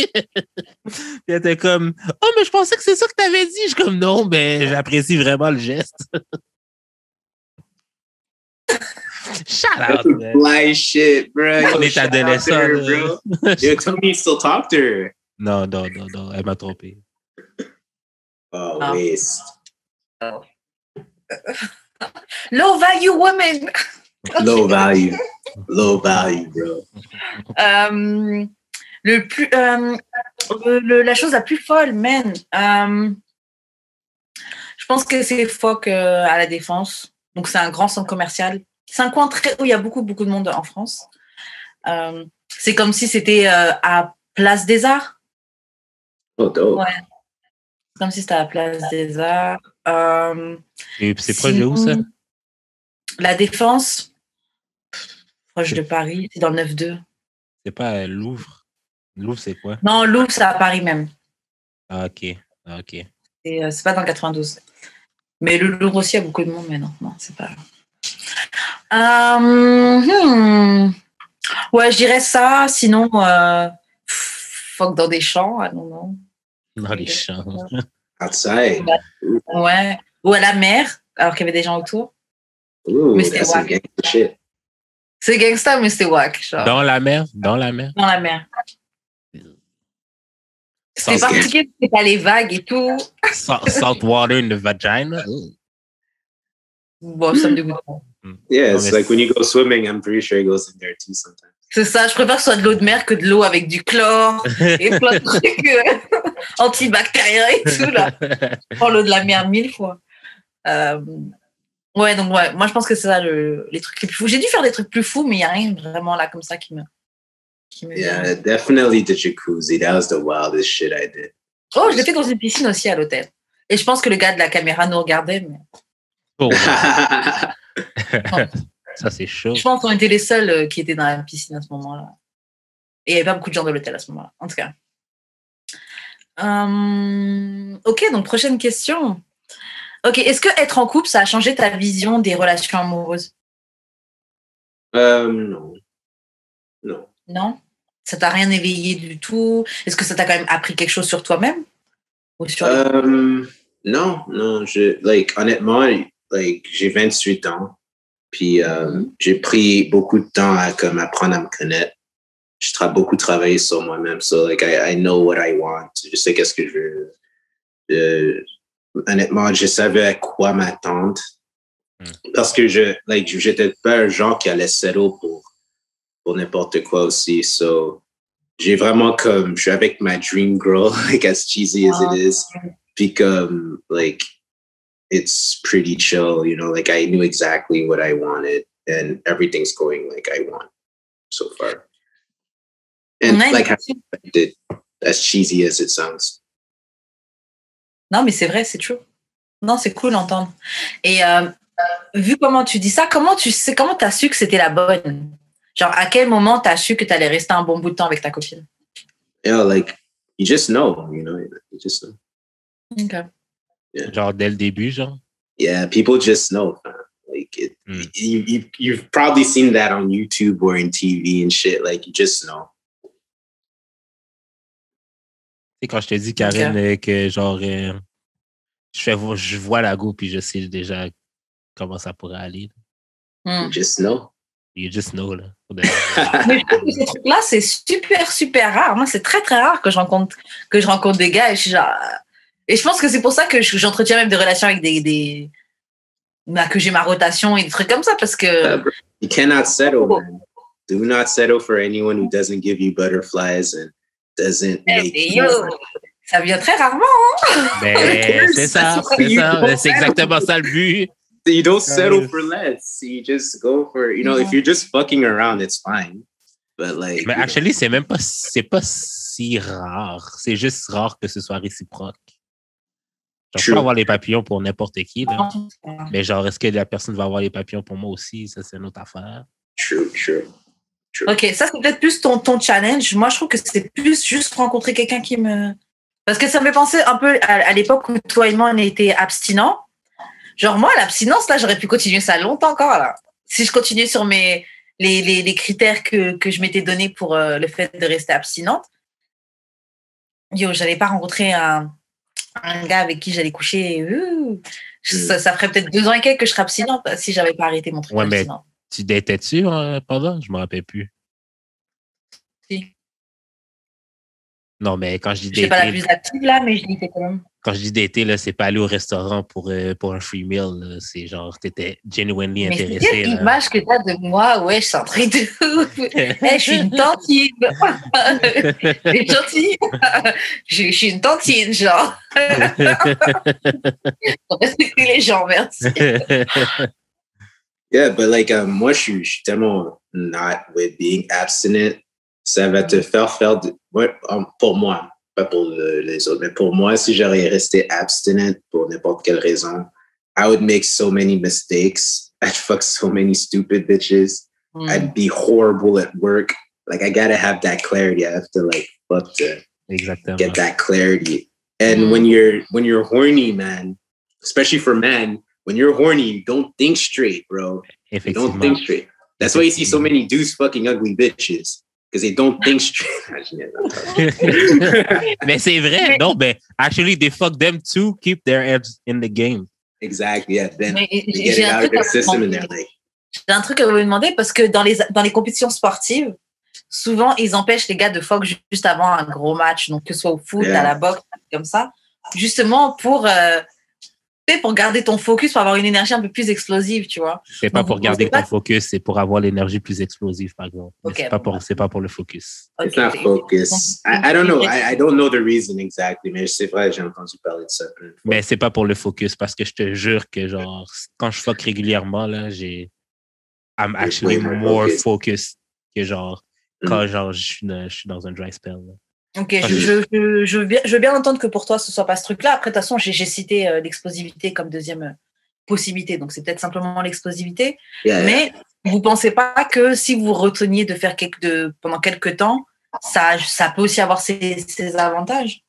elle était comme, oh, mais je pensais que c'est ça que t'avais dit. Je suis comme, non, mais j'apprécie vraiment le geste. Shut up, man. Fly shit, bro. On est adolescent, bro. Yo, tell me you still talk to her. Non, elle m'a trompé. Oh, waste. Oh. Low value women. Low value, bro. La chose la plus folle, man. Je pense que c'est Foc à la Défense. Donc c'est un grand centre commercial. C'est un coin où il y a beaucoup de monde en France. C'est comme si c'était à Place des Arts. Oh, dope. Ouais. C'est comme si c'était à Place des Arts. Et c'est proche de où, ça? La Défense, proche de Paris, c'est dans le 9-2. C'est pas Louvre. Louvre, c'est quoi? Non, Louvre, c'est à Paris même. Ah, ok. C'est pas dans le 92. Mais le Louvre aussi, il y a beaucoup de monde, mais non, c'est pas. Ouais, je dirais ça. Sinon, fuck dans des champs. Ah non. Dans les champs. Outside. Ouais. Ou à la mer, alors qu'il y avait des gens autour. Ooh, Mais c'était wack. Shit. C'est gangsta, mais c'était wack. Genre. Dans la mer? Dans la mer. C'était particulier, c'était pas les vagues et tout. Salt water in the vagina? Bon, ça me dégoûte. Yeah, it's like when you go swimming, I'm pretty sure it goes in there too sometimes. C'est ça, je préfère que ce soit de l'eau de mer que de l'eau avec du chlore et plein de trucs antibactériens et tout, là. Je prends l'eau de la mer 1000 fois. Ouais, donc ouais, moi je pense que c'est ça les trucs les plus fous. J'ai dû faire des trucs plus fous, mais il n'y a rien vraiment là comme ça qui me Yeah, definitely the jacuzzi. That was the wildest shit I did. Oh, je l'ai fait dans une piscine aussi à l'hôtel. Et je pense que le gars de la caméra nous regardait, mais... Oh. Ça, c'est chaud. Je pense qu'on était les seuls qui étaient dans la piscine à ce moment-là. Et il n'y avait pas beaucoup de gens de l'hôtel à ce moment-là, en tout cas. Ok, donc prochaine question. Ok, est-ce que être en couple, ça a changé ta vision des relations amoureuses? Non. Non? Ça t'a rien éveillé du tout? Est-ce que ça t'a quand même appris quelque chose sur toi-même? Ou sur non. Honnêtement, j'ai 28 ans. Puis j'ai pris beaucoup de temps à apprendre à me connaître. J'ai beaucoup travaillé sur moi-même. So, I know what I want. Je sais qu'est-ce que je veux. Honnêtement, je savais à quoi m'attendre. Parce que j'étais pas un genre qui allait settle pour n'importe quoi aussi. So, j'ai vraiment je suis avec ma dream girl, as cheesy as it is. Puis it's pretty chill, I knew exactly what I wanted and everything's going like I want so far. And I expected, as cheesy as it sounds. Non, mais c'est vrai, c'est true. Non, c'est cool d'entendre. Et vu comment tu dis ça, comment t'as su que c'était la bonne? Genre, à quel moment t'as su que t'allais rester un bon bout de temps avec ta copine? Yeah, you just know, you just know. Okay. Yeah. Genre, dès le début, genre? Yeah, people just know. You've probably seen that on YouTube or in TV and shit. You just know. Et quand je te dis, Karen, que genre, je vois la go puis je sais déjà comment ça pourrait aller. You just know. You just know, là. Mais je trouve que ces trucs-là, c'est super, super rare. Moi, c'est très, très rare que je rencontre des gars et je suis genre... Et je pense que c'est pour ça que j'entretiens même des relations avec que j'ai ma rotation et des trucs comme ça, parce que... You cannot settle, man. Do not settle for anyone who doesn't give you butterflies and doesn't make you... Ça vient très rarement, hein? Ben, c'est ça. C'est exactement ça le but. You don't settle for less. You just go for, if you're just fucking around, it's fine. But mais actually, c'est pas si rare. C'est juste rare que ce soit réciproque. Genre, je peux avoir les papillons pour n'importe qui, là. Mais genre, est-ce que la personne va avoir les papillons pour moi aussi? Ça, c'est une autre affaire. True. Ok, ça, c'est peut-être plus ton challenge. Moi, je trouve que c'est plus juste rencontrer quelqu'un qui me... Parce que ça me fait penser un peu à l'époque où toi et moi, on était abstinents. Genre, moi, l'abstinence, là, j'aurais pu continuer ça longtemps encore, là. Si je continuais sur les critères que je m'étais donné pour le fait de rester abstinente, j'allais pas rencontrer un gars avec qui j'allais coucher. Ça ferait peut-être 2 ans et quelques que je serais abstinente si j'avais pas arrêté mon truc abstinent. Mais tu datais-tu pendant? Je me rappelle plus. Si. Non, mais quand je dis dater... Je suis pas la plus active, là, mais je datais quand même. Quand je dis dater, là, c'est pas aller au restaurant pour un free meal. Là. C'est genre, t'étais genuinely intéressé. Mais c'est l'image que t'as de moi. Ouais, je suis un truc de ouf. Je suis une tantine. C'est gentil. Je suis une tantine, genre. Respecter les gens, merci. Yeah, but moi, je suis tellement not with being abstinent. ça va te faire ouais, pour moi, pas pour les autres, mais pour moi, si j'aurais resté abstinent pour n'importe quelle raison, I would make so many mistakes. I'd fuck so many stupid bitches. I'd be horrible at work. Like, I gotta have that clarity. I have to like fuck to get that clarity. And when you're horny, man, especially for men, when you're horny, you don't think straight, bro. You don't think straight. That's why you see so many dudes fucking ugly bitches. Because they don't think straight. Mais c'est vrai, non, mais actually, they fuck them to keep their heads in the game. Exactly, yeah. Then they get it out of their system and they're like... J'ai un truc à vous demander parce que dans les compétitions sportives, souvent, ils empêchent les gars de fuck juste avant un gros match, donc que ce soit au foot, à la boxe, comme ça, justement pour garder ton focus, pour avoir une énergie un peu plus explosive, tu vois. C'est pas pour garder ton focus, c'est pour avoir l'énergie plus explosive, par exemple. Okay, c'est pas pour le focus. It's not focus. I don't know. I don't know the reason exactly, mais c'est vrai, j'ai entendu parler de ça. Mais c'est pas pour le focus, parce que je te jure que, genre, quand je fuck régulièrement, là, I'm actually more focused que, genre, quand, genre, je suis dans un dry spell, là. Ok, je veux bien entendre que pour toi, ce soit pas ce truc-là. Après, de toute façon, j'ai cité l'explosivité comme deuxième possibilité. Donc, c'est peut-être simplement l'explosivité. Mais vous pensez pas que si vous reteniez de faire pendant quelques temps, ça peut aussi avoir ses avantages?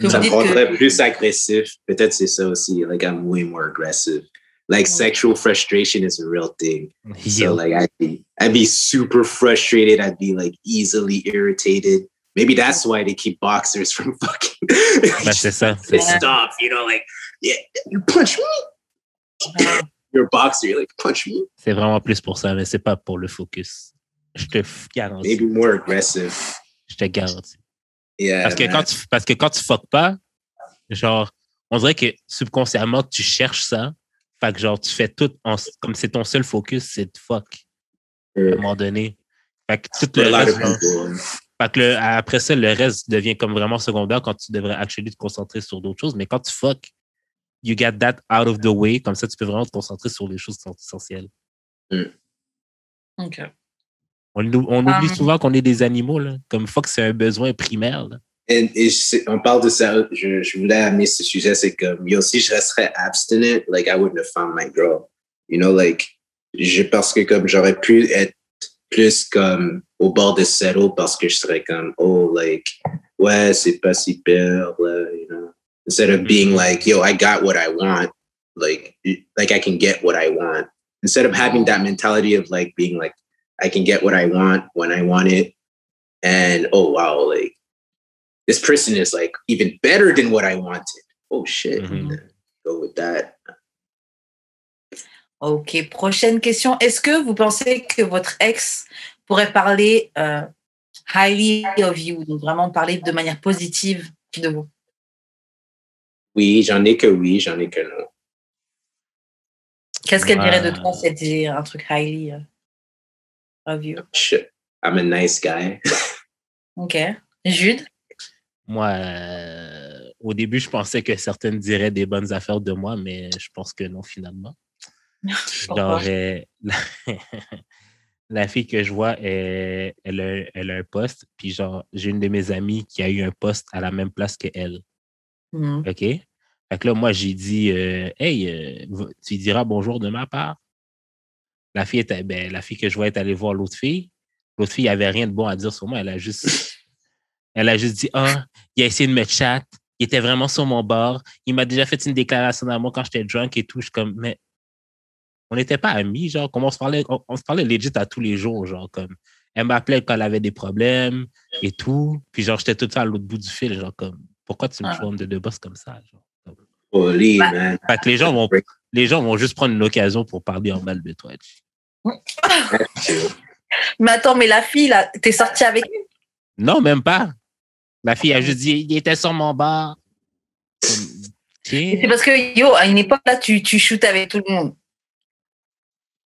Ça me rendrait plus agressif. Peut-être c'est ça aussi. Like, I'm way more aggressive. Like, sexual frustration is a real thing. So, like, I'd be super frustrated. I'd be, like, easily irritated. Maybe that's why they keep boxers from fucking. C'est ça. Stop, you know, like, yeah, you punch me. You're a boxer, you're like, punch me. C'est vraiment plus pour ça, mais c'est pas pour le focus. Je te garantis. Maybe more aggressive. Je te garantis. Yeah. Parce que quand tu fuck pas, genre, on dirait que subconsciemment, tu cherches ça. Fait que, genre, tu fais tout comme c'est ton seul focus, c'est de fuck. À un moment donné. Fait que tout le reste. Fait que après ça, le reste devient comme vraiment secondaire quand tu devrais actually te concentrer sur d'autres choses. Mais quand tu fuck, you get that out of the way. Comme ça, tu peux vraiment te concentrer sur les choses qui sont essentielles. OK. On oublie souvent qu'on est des animaux, là. Comme fuck, c'est un besoin primaire, là. On parle de ça, je voulais amener ce sujet, c'est comme, yo, si je resterais abstinent, like, I wouldn't have found my girl. You know, like, parce que comme j'aurais pu être plus comme au bord de settle parce que je serais comme, oh, like, ouais, c'est pas si pire, là, you know. Instead of being like, yo, I got what I want, like I can get what I want. Instead of having that mentality of like being like, I can get what I want when I want it. And, oh, wow, like, this person is like even better than what I wanted. Oh, shit. Go with that. Ok, prochaine question. Est-ce que vous pensez que votre ex pourrait parler highly of you, donc vraiment parler de manière positive de vous? Oui, j'en ai que non. Qu'est-ce qu'elle dirait de toi si elle disait un truc highly of you? I'm a nice guy. Ok. Jude? Moi, au début, je pensais que certaines diraient des bonnes affaires de moi, mais je pense que non, finalement. Genre, la fille que je vois, elle a un poste, puis genre, j'ai une de mes amies qui a eu un poste à la même place qu'elle. OK? Fait que là, moi, j'ai dit, hey, tu lui diras bonjour de ma part. La fille que je vois est allée voir l'autre fille. L'autre fille n'avait rien de bon à dire sur moi. Elle a juste dit, il a essayé de me chat. Il était vraiment sur mon bord. Il m'a déjà fait une déclaration d'amour quand j'étais drunk et tout. Je suis comme, mais on n'était pas amis, genre, comme on se parlait legit à tous les jours, genre, comme, elle m'appelait quand elle avait des problèmes et tout, puis genre, j'étais tout le temps à l'autre bout du fil, genre, comme, pourquoi tu me formes de deux boss comme ça, genre, comme... man. Fait que les gens vont juste prendre une occasion pour parler en mal de toi. Mais attends, mais la fille, là, t'es sortie avec lui? Non, même pas. La fille a juste dit, il était sur mon bar. C'est parce que, yo, à une époque, là, tu shootais avec tout le monde.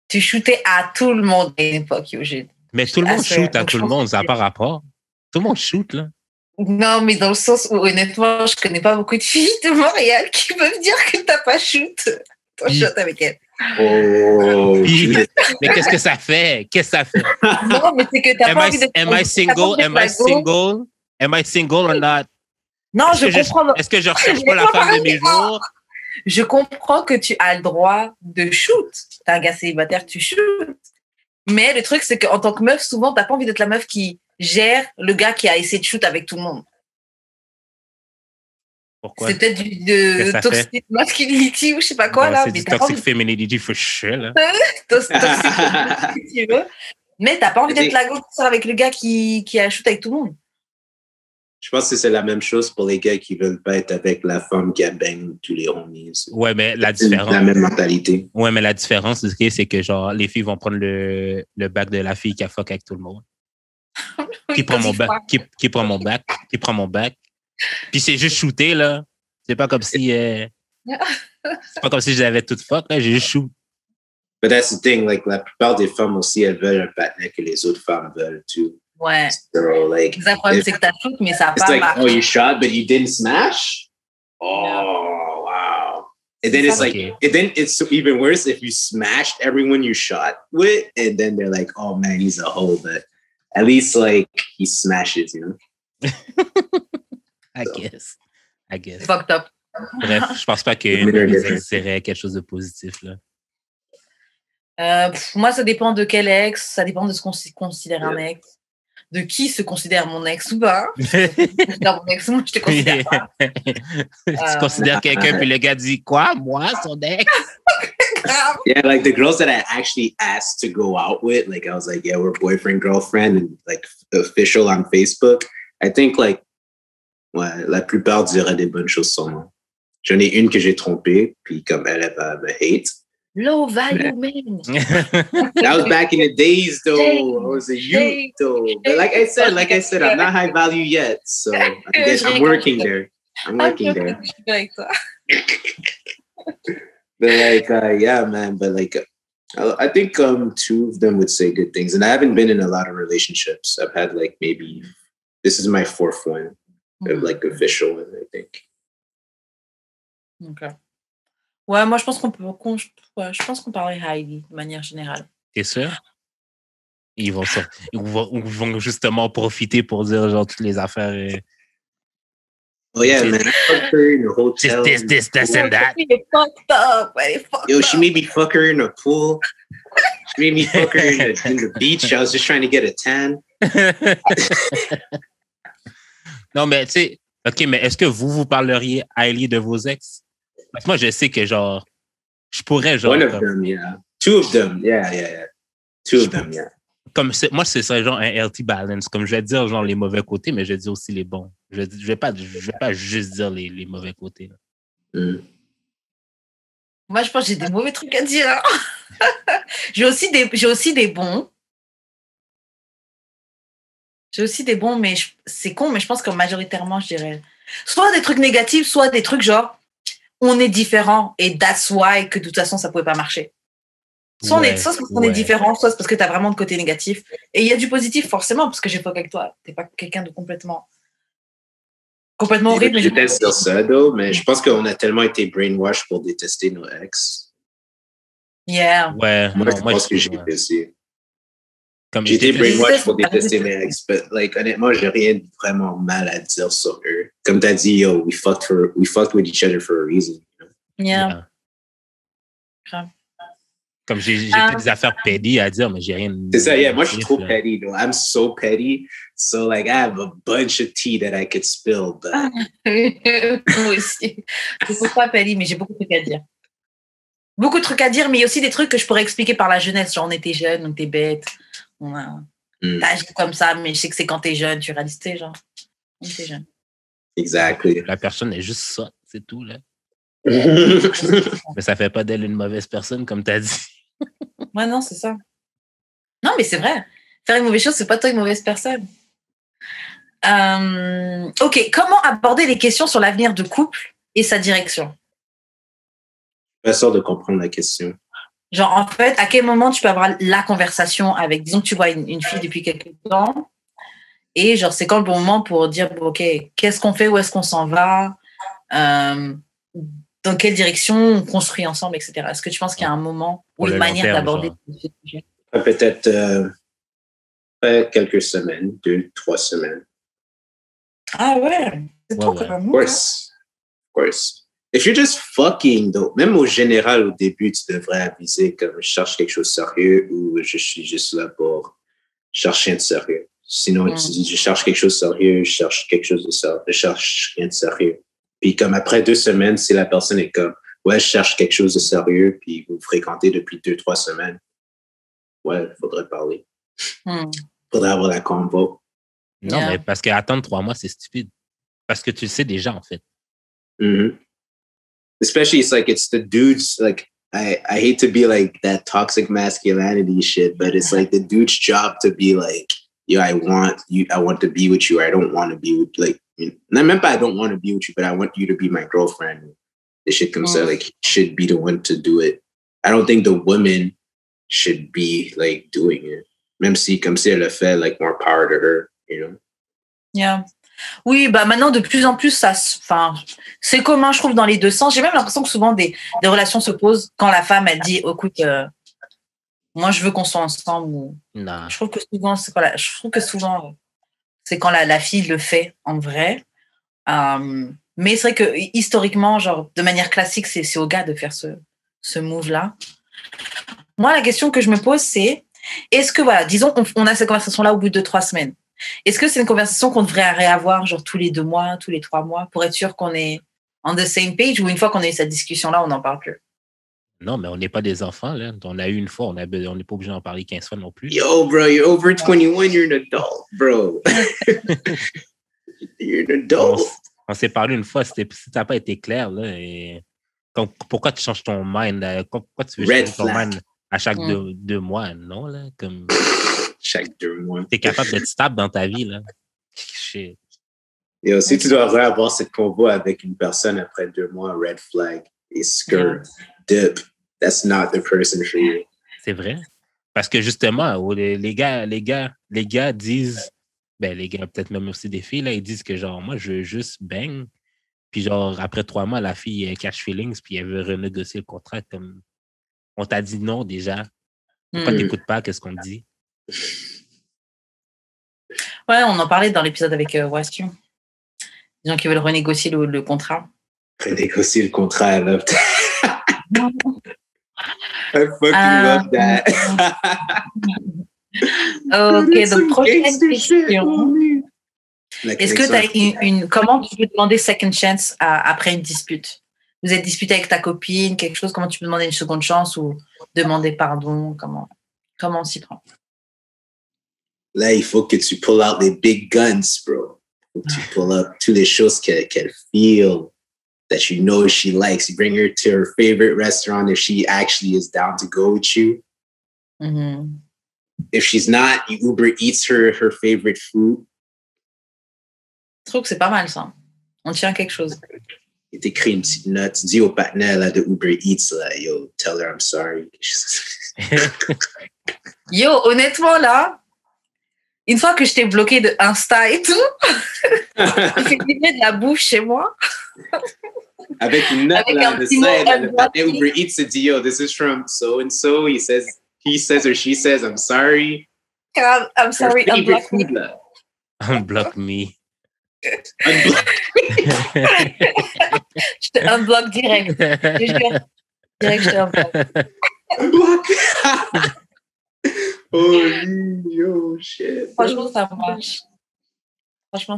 Tu shootais à tout le monde à une époque, Eugène. Mais tout le monde shoot à tout le monde, ça n'a pas rapport. Tout le monde shoot, là. Non, mais dans le sens où, honnêtement, je connais pas beaucoup de filles de Montréal qui peuvent dire que t'as pas shoot. Toi, shoot avec elle. Oh. Mais qu'est-ce que ça fait? Qu'est-ce que ça fait? Non, mais c'est que t'as pas envie d'être... Am I single? Am I single or not? Non, je comprends. Est-ce que je recherche pas la femme de mes jours? Je comprends que tu as le droit de shoot. T'es un gars célibataire, tu shoot. Mais le truc, c'est qu'en tant que meuf, souvent, t'as pas envie d'être la meuf qui gère le gars qui a essayé de shoot avec tout le monde. Pourquoi? C'est peut-être de toxic masculinity ou je sais pas quoi, là. C'est du toxic femininity for sure, là. Toxic masculinity, si tu veux. Mais t'as pas envie d'être la go qui sort avec le gars qui a shoot avec tout le monde. Je pense que c'est la même chose pour les gars qui veulent pas être avec la femme qui a bang tous les homies. Ouais, mais la différence. La même mentalité. Ouais, mais la différence, c'est que genre, les filles vont prendre le bac de la fille qui a fuck avec tout le monde. Qui prend mon bac? Qui prend mon bac? Qui prend mon bac? Puis c'est juste shooté, là. C'est pas comme si. C'est pas comme si j'avais tout fuck, là. J'ai juste shoot. But that's the thing, like, la plupart des femmes aussi, elles veulent un partenaire que les autres femmes veulent, too. Ouais. So, like, le problème, c'est que t'as shoot, mais ça a it's pas like, marché. oh, you shot, but you didn't smash? Oh, wow. And then it's like, and then it's even worse if you smashed everyone you shot with, and then they're like, oh man, he's a hoe, but at least like he smashes, you know? I guess. C'est fucked up. Bref, je pense pas que serait quelque chose de positif, là. Moi, ça dépend de quel ex, ça dépend de ce qu'on considère un ex. De qui se considère mon ex ou pas. Mon ex, moi, je te considère pas. Tu considères quelqu'un, puis le gars dit quoi? Moi, son ex? Yeah, like the girls that I actually asked to go out with, like I was like, yeah, we're boyfriend, girlfriend, and like official on Facebook. I think like, ouais, la plupart diraient des bonnes choses sur moi. J'en ai une que j'ai trompée, puis comme elle va me hate. Low value man. That was back in the days, though. I was a youth, though. But like I said, I'm not high value yet, so I'm working there. I'm working there. But like, yeah, man. But like, I think two of them would say good things, and I haven't been in a lot of relationships. I've had like maybe this is my fourth one, like official one, I think. Okay. Ouais, moi, je pense qu'on parlerait Heidi de manière générale. T'es sûr? Ils vont justement profiter pour dire genre toutes les affaires. Oh yeah, man. I fucked her in a hotel. This, and that. Fucked up. Yo, she made me fuck her in a pool. She made me fuck her in the beach. I was just trying to get a tan. Non, mais tu sais, OK, mais est-ce que vous parleriez highly de vos ex? Parce que moi, je sais que, genre, je pourrais, genre... One of them, yeah. Two of them, yeah. Two of them, yeah. Comme moi, c'est ça, genre, un healthy balance. Comme je vais dire, genre, les mauvais côtés, mais je vais dire aussi les bons. Je vais pas juste dire les mauvais côtés. Moi, je pense que j'ai des mauvais trucs à dire. J'ai aussi des bons. J'ai aussi des bons, mais c'est con, mais je pense que majoritairement, je dirais... Soit des trucs négatifs, soit des trucs genre... On est différent et that's why que de toute façon ça pouvait pas marcher. Soit parce qu'on est différent, soit c'est parce que tu as vraiment de côté négatif. Et il y a du positif forcément parce que j'ai pas avec toi. T'es pas quelqu'un de complètement horrible. Je déteste dire ça, mais je pense qu'on a tellement été brainwashed pour détester nos ex. Yeah. Ouais. Moi, je pense que j'ai détesté. J'ai été brainwashed pour détester mes ex, mais like, honnêtement, j'ai rien vraiment mal à dire sur eux. Comme t'as dit, yo, we fucked with each other for a reason. You know? Yeah. Comme j'ai fait des affaires petty à dire, mais j'ai rien. C'est ça, yeah. Moi, je suis trop petty. No? I'm so petty. So, like, I have a bunch of tea that I could spill. But... Moi aussi. Je suis pas petty, mais j'ai beaucoup de trucs à dire. Beaucoup de trucs à dire, mais il y a aussi des trucs que je pourrais expliquer par la jeunesse. Genre, on était jeunes, on était bêtes. T'as agi comme ça, mais je sais que c'est quand t'es jeune, tu réalises, genre. On était jeune. Exactly. La personne est juste ça, c'est tout, là. Mais ça fait pas d'elle une mauvaise personne, comme t'as dit. Ouais, non, c'est ça. Non, mais c'est vrai. Faire une mauvaise chose, c'est pas toi une mauvaise personne. OK, comment aborder les questions sur l'avenir de couple et sa direction? Pas sûr de comprendre la question. Genre, en fait, à quel moment tu peux avoir la conversation avec, disons que tu vois une fille depuis quelques temps, et genre, c'est quand le bon moment pour dire, OK, qu'est-ce qu'on fait, où est-ce qu'on s'en va, dans dans quelle direction on construit ensemble, etc. Est-ce que tu penses qu'il y a un moment ou une manière d'aborder ce sujet? Peut-être quelques semaines, 2-3 semaines. Ah ouais, c'est trop quand même. Of course. If you're just fucking, though, même au général, au début, tu devrais aviser comme je cherche quelque chose de sérieux ou je suis juste là pour chercher de sérieux. Sinon, tu dis je cherche quelque chose de sérieux, je cherche quelque chose de sérieux, je cherche rien de sérieux. Puis comme après 2 semaines, si la personne est comme ouais, je cherche quelque chose de sérieux, puis vous fréquentez depuis 2-3 semaines, ouais, il faudrait parler. Faudrait avoir la convo. Non, mais parce qu'attendre 3 mois, c'est stupide. Parce que tu le sais déjà, en fait. Especially, it's the dudes, like, I hate to be like that toxic masculinity shit, but it's like the dude's job to be like, yo, I want to be with you. I don't want to be with, like, not I don't want to be with you, but I want you to be my girlfriend. The shit comes out, like, he should be the one to do it. I don't think the woman should be, like, doing it. Même si, comme si elle le fait, like, more power to her, you know? Yeah. Oui, bah maintenant, de plus en plus, c'est commun, je trouve, dans les deux sens. J'ai même l'impression que souvent, des relations se posent quand la femme, elle dit, écoute, moi, je veux qu'on soit ensemble. Je trouve que souvent, c'est quand la fille le fait, en vrai. Mais c'est vrai que, historiquement, genre, de manière classique, c'est au gars de faire ce move-là. Moi, la question que je me pose, c'est, est-ce que, voilà, disons, on a cette conversation-là au bout de 3 semaines. Est-ce que c'est une conversation qu'on devrait réavoir genre tous les 2 mois, tous les 3 mois pour être sûr qu'on est on the same page ou une fois qu'on a eu cette discussion-là, on n'en parle plus? Non, mais on n'est pas des enfants, là. On a eu une fois, on n'est pas obligé d'en parler 15 fois non plus. Yo, bro, you're over 21, you're an adult, bro. You're an adult. On s'est parlé une fois, si ça n'a pas été clair, là. Et pourquoi tu changes ton mind? Pourquoi tu veux changer ton mind à chaque 2 mois? Non, là, comme... Chaque 2 mois. T'es capable d'être stable dans ta vie, là. Shit. Yo, si tu dois avoir cette convo avec une personne après 2 mois, red flag, et skirt, dip, that's not the person for you. C'est vrai. Parce que justement, les gars disent, les gars, peut-être même aussi des filles, là, ils disent que genre, moi, je veux juste bang. Puis genre, après 3 mois, la fille catch feelings, puis elle veut renégocier le contrat comme on t'a dit non déjà. Pourquoi t'écoutes pas qu'est-ce qu'on te dit? Ouais, on en parlait dans l'épisode avec Wastu. Des gens qui veulent renégocier le contrat. Renégocier le contrat, I love that. I fucking love that. Ok, donc prochaine question. Est-ce que tu as comment tu peux demander second chance après une dispute? Vous êtes disputé avec ta copine, quelque chose, comment tu peux demander une seconde chance ou demander pardon? Comment on s'y prend? Là, il faut que tu pull out les big guns, bro. Tu pull up toutes les choses qu'elle feel, that you know she likes. You bring her to her favorite restaurant if she actually is down to go with you. If she's not, you Uber Eats her favorite food. Je trouve que c'est pas mal, ça. On tient quelque chose. Il t'écrit une petite note. Tu dis au partenaire là, de Uber Eats, là, yo, tell her I'm sorry. Yo, honnêtement, là, une fois que je t'ai bloqué de Insta et tout, tu fais livrer de la bouffe chez moi. Avec une note, là, de ça, le partenaire Uber Eats se dit, yo, this is from so-and-so. He says or she says, I'm sorry. I'm sorry, unblock me. Unblock me. Je te unblock direct. Direct, je te unblock. Unblock. Holy yo, shit. Franchement,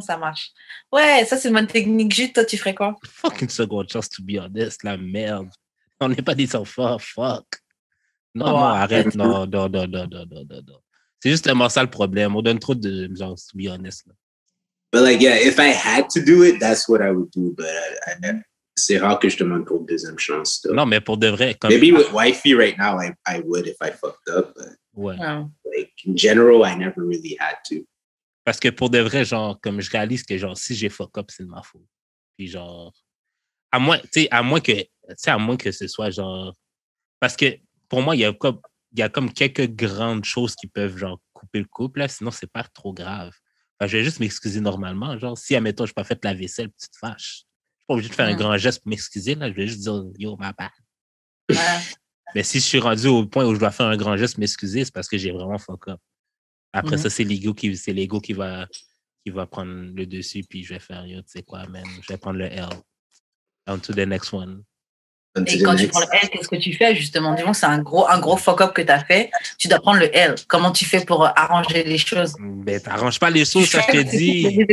ça marche. Ouais, ça, c'est une bonne technique. Juste, toi, tu ferais quoi? Fucking second chance, to be honest, la merde. On n'est pas des enfants, fuck. Non, arrête, non. C'est justement ça le problème. On donne trop de genre, to be honest. Là. But like, yeah, if I had to do it, that's what I would do. But c'est rare que je demande pour une deuxième chance. Though. Non, mais pour de vrai. Maybe with wifey right now, I would if I fucked up. But like, in general, I never really had to. Parce que pour de vrai, genre, comme je réalise que genre, si j'ai fuck up, c'est de ma faute. Puis genre, à moins que ce soit genre, parce que pour moi, il y a comme quelques grandes choses qui peuvent genre couper le couple, là, sinon c'est pas trop grave. Enfin, je vais juste m'excuser normalement. Genre, si, admettons, je n'ai pas fait la vaisselle, tu te fâches. Je pas obligé de faire un grand geste pour m'excuser, là. Je vais juste dire, yo, ma bad. Mais si je suis rendu au point où je dois faire un grand geste, m'excuser, c'est parce que j'ai vraiment fuck up. Après ça, c'est l'ego qui va prendre le dessus, puis je vais faire, yo, tu sais quoi, man, je vais prendre le L. On to the next one. Et quand tu prends le L, qu'est-ce que tu fais, justement? Disons, c'est un gros fuck-up que tu as fait. Tu dois prendre le L. Comment tu fais pour arranger les choses? Ben, t'arranges pas les choses, ça, je te dis.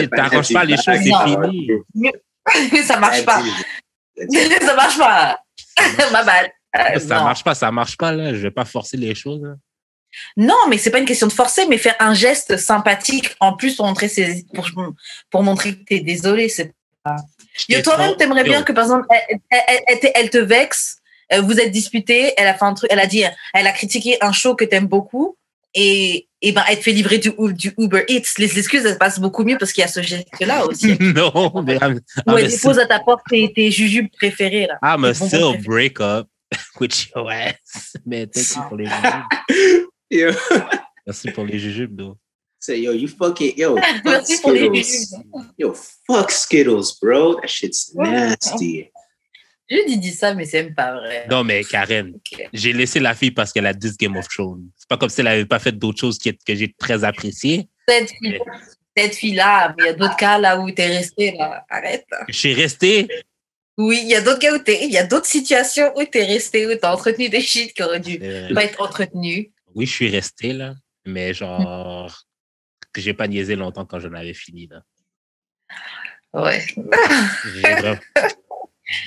T'arranges pas les choses, c'est fini. Ça marche pas. Ça marche pas. Ma bad. Ça marche pas, là. Je vais pas forcer les choses, là. Non, mais c'est pas une question de forcer, mais faire un geste sympathique en plus pour montrer que t'es désolé, c'est pas... Toi-même, t'aimerais bien que, par exemple, elle te vexe, vous êtes disputés, elle a fait un truc, elle a critiqué un show que t'aimes beaucoup, et ben, elle te fait livrer du Uber Eats. Les excuses, elles passent beaucoup mieux parce qu'il y a ce geste-là aussi. Non, mais... Ou elle dépose à ta porte tes jujubes préférés, là. I'm a still break up with your ass. Mais merci pour les jujubes. Yeah. Merci pour les jujubes, though. Say, yo, you fucking, yo, fuck Skittles. Yo, fuck Skittles, bro. That shit's nasty. Je dis ça, mais c'est même pas vrai. Non, mais Karen, j'ai laissé la fille parce qu'elle a 10 Game of Thrones. C'est pas comme si elle avait pas fait d'autres choses que j'ai très appréciées. Cette fille-là, mais il y a d'autres cas là où t'es resté, là. Arrête. Je suis resté. Oui, il y a d'autres cas il y a d'autres situations où t'es resté, où t'as entretenu des shit qui auraient dû pas être entretenus. Oui, je suis resté, là. Mais genre, que j'ai pas niaisé longtemps quand j'en avais fini, là. Ouais.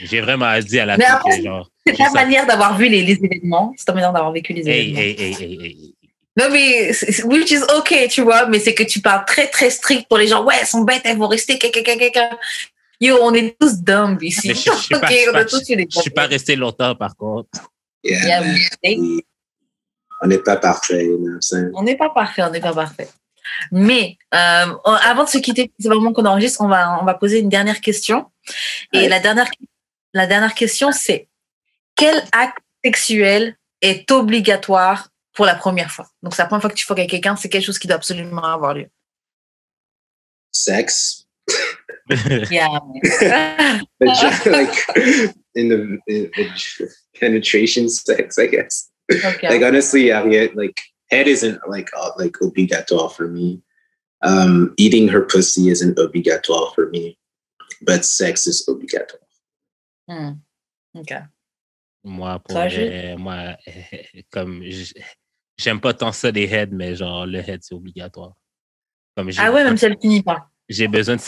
J'ai vraiment dit à la fille que genre... C'est ta manière d'avoir vu les événements. C'est ta manière d'avoir vécu les événements. Hey. Non, mais, which is OK, tu vois, mais c'est que tu parles très, très strict pour les gens. Ouais, elles sont bêtes, elles vont rester Yo, on est tous dumb ici. Je suis pas resté longtemps, par contre. Yeah, on n'est pas parfait, you know what I'm saying? On n'est pas parfait. Mais avant de se quitter, c'est le moment qu'on enregistre, on va poser une dernière question. Et la dernière question, c'est quel acte sexuel est obligatoire pour la première fois? Donc, c'est la première fois que tu fuck avec quelqu'un, c'est quelque chose qui doit absolument avoir lieu. Sex. Yeah. Like in the penetration sex, I guess. Okay. Like honestly, like head isn't like obligatoire for me. Eating her pussy isn't obligatoire for me, but sex is obligatoire. Okay. Moi, comme j'aime pas tant ça des heads, mais genre le head c'est obligatoire. Comme même si elle finit pas. J'ai besoin de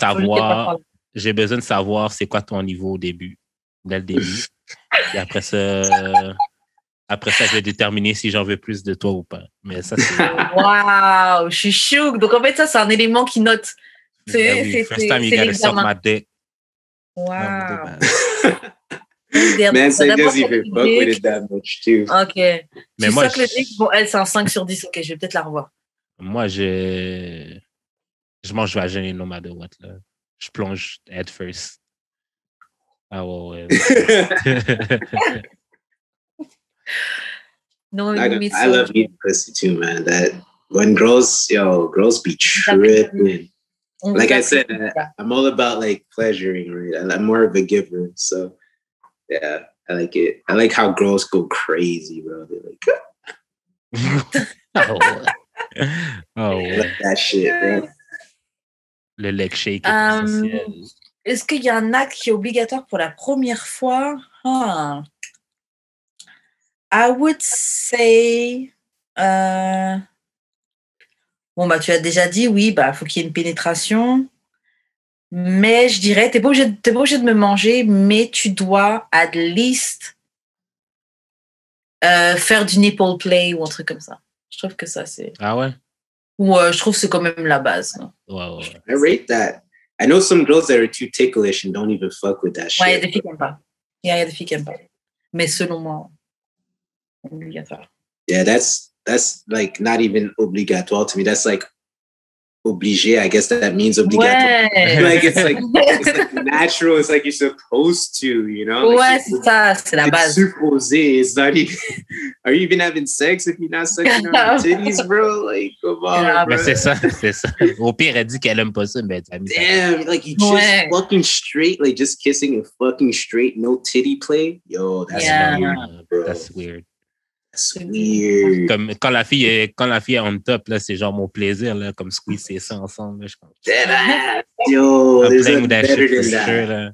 savoir c'est quoi ton niveau au début, dès le début. Et après ça, je vais déterminer si j'en veux plus de toi ou pas. Mais ça, c'est... Waouh, je suis chouk. Donc, en fait, ça, c'est un élément qui note. First time you gotta suck my dick. Wow. Man, say doesn't even fuck with it that much, too. OK. Mais moi, le dick, bon, elle, c'est un 5 sur 10. OK, je vais peut-être la revoir. Moi, je mange vagin no matter what, là. Je plonge head first. Ah ouais. No, I love eating pussy too, man. That when girls be tripping. Like I said, I'm all about like pleasuring, right? I'm more of a giver, so yeah, I like it. I like how girls go crazy, bro. They're like, oh, like that shit, bro. Le leg shake. Est-ce qu'il y a un acte qui est obligatoire pour la première fois? I would say... Bon, bah, tu as déjà dit, oui, bah, faut qu'il y ait une pénétration. Mais je dirais, t'es pas obligé de me manger, mais tu dois at least faire du nipple play ou un truc comme ça. Je trouve que ça, c'est... Ah ouais? Ouais, je trouve que c'est quand même la base. Non? Ouais. I rate that. I know some girls that are too ticklish and don't even fuck with that shit. Ouais, il y a des filles qui n'aiment pas. Il y a des filles qui n'aiment pas. Mais selon moi, obligatoire. Yeah, that's like not even obligatoire to me. That's like obligé. I guess that means obligatoire. Ouais. Like it's like natural. It's like you're supposed to, you know. Ouais, Like, c'est ça, c'est la base. Supposé. It's not even. Are you even having sex if you're not sucking on your titties, bro? Like, come on, bro. Mais c'est ça. Au pire, elle dit qu'elle aime pas ça, mais t'as mis ça. Damn, like you just fucking straight, like just kissing and fucking straight, no titty play. Yo, that's weird, bro. That's weird. That's weird. Comme quand la fille est on top, là, c'est genre mon plaisir, là, comme squeezer ça ensemble. Là, je pense. Yo, I'm there's playing a with that better shit for than that. sure, là.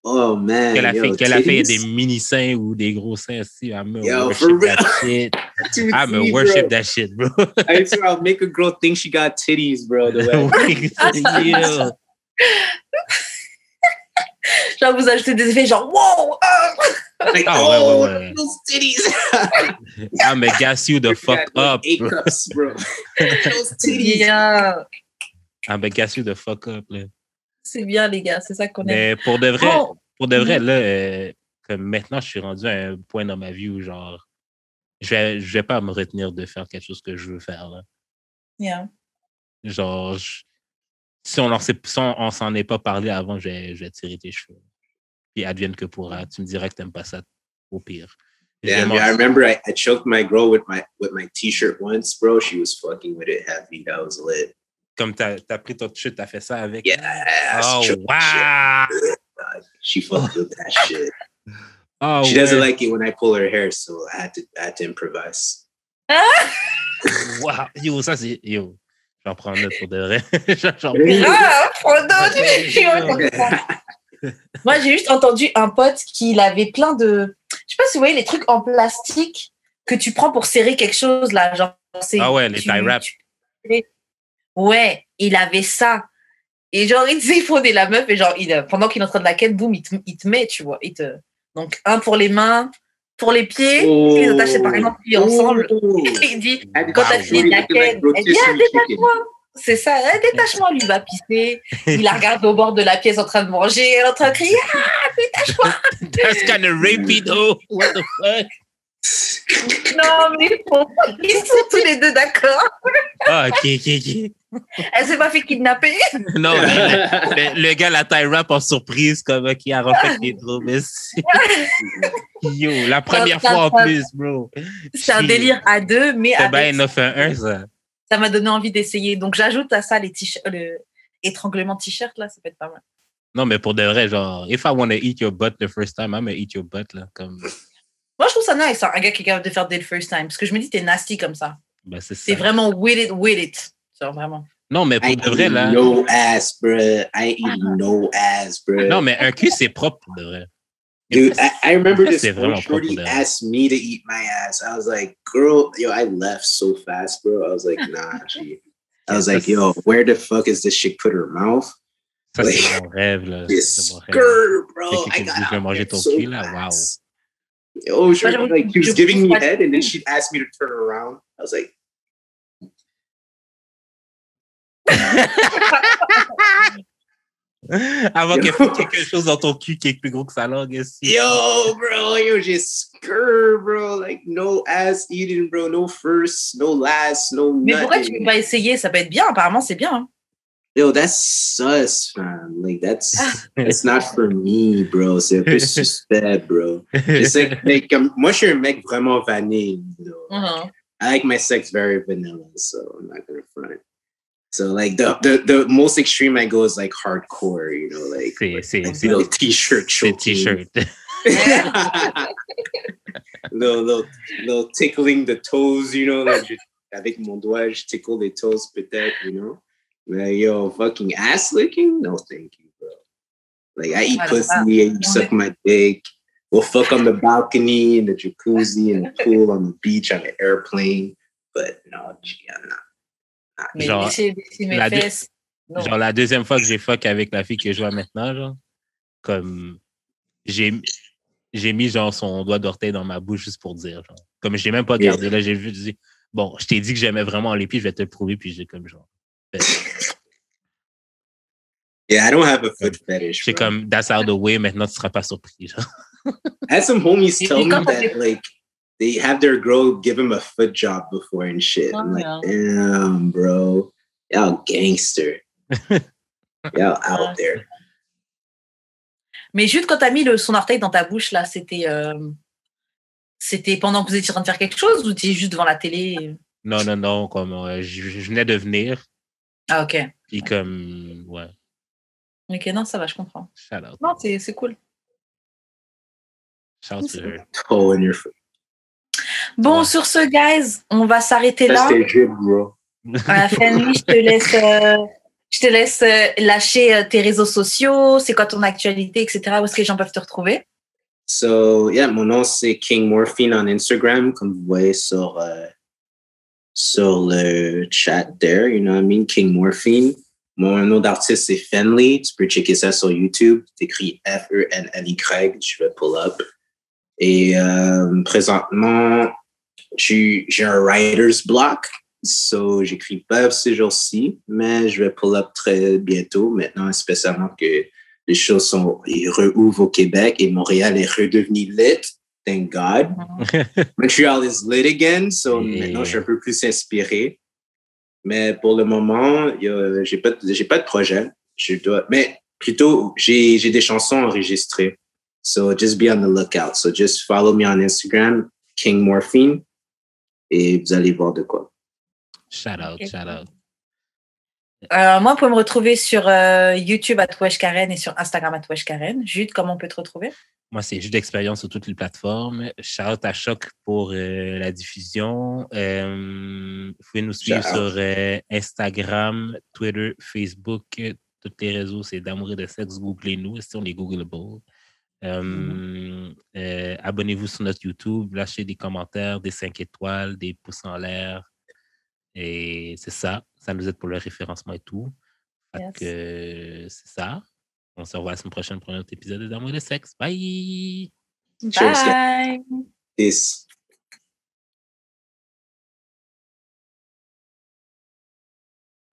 Oh man. Que la yo, fille ait des mini-seins ou des gros seins aussi. I'm Yo, worship for real. that shit. I'm a worship that shit, bro. I swear I'll make a girl think she got titties, bro. The way. Yeah. Genre, vous ajoutez des effets genre, wow! Like, ouais. Those titties. I'm a gas you the fuck up. 8 cups, bro. Those titties. Yeah. I'm a gas you the fuck up, là. C'est bien, les gars, c'est ça qu'on aime. Mais pour de vrai, là, comme maintenant, je suis rendu à un point dans ma vie où, genre, je vais pas me retenir de faire quelque chose que je veux faire, là. Yeah. Genre, si on s'en est pas parlé avant, je vais tirer tes cheveux. Puis advienne que pourra. Tu me diras que t'aimes pas ça, au pire. Damn, I remember I choked my girl with my t-shirt once, bro. She was fucking with it heavy. That was lit. Comme t'as pris ton t-shirt, t'as fait ça avec. Yes. Oh, wow! She fucked with that shit. Oh, she doesn't like it when I pull her hair, so I had to improvise. Wow! Yo, ça c'est... Yo, j'en prends note pour de vrai. Moi, j'ai juste entendu un pote qui avait plein de... Je sais pas si vous voyez les trucs en plastique que tu prends pour serrer quelque chose, là. Genre, ah ouais, les tie wraps. Ouais, il avait ça. Et genre, il disait, il prenait la meuf et genre, pendant qu'il est en train de la ken, boum, il te met, tu vois. Donc, un pour les mains, pour les pieds, il les attache séparément, puis ensemble. Il dit, quand t'as fini de la ken, elle dit, détache-moi. C'est ça, détache-moi, lui va pisser. Il la regarde au bord de la pièce en train de manger, elle est en train de crier, détache-moi. That's kind of rapey, though. What the fuck? Non, mais ils sont tous les deux d'accord. Ah, ok. Elle s'est pas fait kidnapper. Non, mais le gars la tie wrap en surprise, comme qui a refait des drôles. Mais yo, la première fois en plus, bro. C'est un délire à deux, mais avec... Ben, il en a fait un, ça. Ça m'a donné envie d'essayer. Donc, j'ajoute à ça le étranglement t-shirt, là, ça peut être pas mal. Non, mais pour de vrai, genre, if I want to eat your butt the first time, I'm gonna eat your butt, là, comme... Moi, je trouve ça nice, hein, un gars qui est capable de faire dès le first time. Parce que je me dis, t'es nasty comme ça. Ben, c'est ça. C'est vraiment with it. Genre, vraiment. Non, mais pour de vrai, là... No ass, bro. I eat no ass, bro. Non, mais un cul, c'est propre, pour de vrai. Dude, I remember this one shorty asked me to eat my ass. I was like, girl, yo, I left so fast, bro. I was like, nah, G. I was like, yo, where the fuck is this shit put her mouth? Ça, like, c'est mon rêve, là. This girl, bro. I got manger ton cul, là. Wow. Oh, sure. Like, she was giving me head, and then she'd ask me to turn around. I was like, avant qu'elle fasse quelque chose dans ton cul qui est plus gros que sa langue. Yo, bro, yo, just skur, bro. Like, no ass eating, bro. No first, no last, no nothing. Mais pourquoi tu peux pas essayer? Ça peut être bien. Apparemment, c'est bien. Hein? Yo, that's sus, man. Like, that's not for me, bro. C'est un peu suspect, bro. It's like moi, je suis un mec vraiment vanille, you know? I like my sex very vanilla, so I'm not gonna front. So like the most extreme I go is like hardcore, you know, like little t-shirt choking. T-shirt. little tickling the toes, you know, like avec mon doigt, je tickle les toes peut-être, you know. Like, yo, fucking ass licking? No, thank you, bro. Like, I eat pussy and you suck my dick. We'll fuck on the balcony, in the jacuzzi, in the pool, on the beach, on the airplane. But no, I'm not. Genre, genre, la deuxième fois que j'ai fuck avec la fille que je vois maintenant, genre, comme, j'ai mis, genre, son doigt d'orteil dans ma bouche juste pour dire, genre. Comme, je l'ai même pas gardé, là, j'ai vu, je dis, bon, je t'ai dit que j'aimais vraiment les pieds, je vais te le prouver, puis j'ai comme, genre, Yeah, I don't have a foot fetish. C'est comme, that's out of the way, maintenant tu seras pas surpris, genre. I had some homies tell me that, like, they have their girl give him a foot job before and shit. I'm like, damn, bro. Y'all gangster. Y'all out there. Mais juste quand t'as mis son orteil dans ta bouche, là, c'était pendant que vous étiez en train de faire quelque chose ou t'étais juste devant la télé? Non, comme je venais de venir. Ah, ok. Puis comme, ouais. Ok, non, ça va, je comprends. Shout out. Non, c'est cool. Shout out to her. Oh, in your foot. Bon, sur ce, guys, on va s'arrêter là. C'était good, bro. Fanny, je te laisse lâcher tes réseaux sociaux, c'est quoi ton actualité, etc. Où est-ce que les gens peuvent te retrouver? So, yeah, mon nom, c'est King Morphine on Instagram, comme vous voyez sur le chat there, you know what I mean? King Morphine. Mon nom d'artiste, c'est Fenley. Tu peux checker ça sur YouTube. T'écris Fenly, je vais pull up. Et présentement, j'ai un writer's block. So, j'écris pas ces jours-ci, mais je vais pull up très bientôt, maintenant, spécialement que les choses ils rouvrent au Québec et Montréal est redevenu lit. Thank God. Montreal is lit again, so maintenant, je suis un peu plus inspiré. Mais pour le moment, j'ai pas de projet. Mais plutôt, j'ai des chansons enregistrées. So, just be on the lookout. So, just follow me on Instagram, King Morphine, et vous allez voir de quoi. Shout out. Moi, vous pouvez me retrouver sur YouTube @weshkaren et sur Instagram @weshkaren. Jude, comment on peut te retrouver? Moi, c'est Jude d'expérience sur toutes les plateformes. Shout out à Choc pour la diffusion. Vous pouvez nous suivre sur Instagram, Twitter, Facebook, tous les réseaux, c'est d'amour et de sexe. Googlez-nous, si on est Googleable. Abonnez-vous sur notre YouTube, lâchez des commentaires, des 5 étoiles, des pouces en l'air. Et c'est ça. Ça nous aide pour le référencement et tout. Fait que c'est ça. On se revoit la semaine prochaine pour un autre épisode d'Amour et de sexe. Bye! Bye! Peace.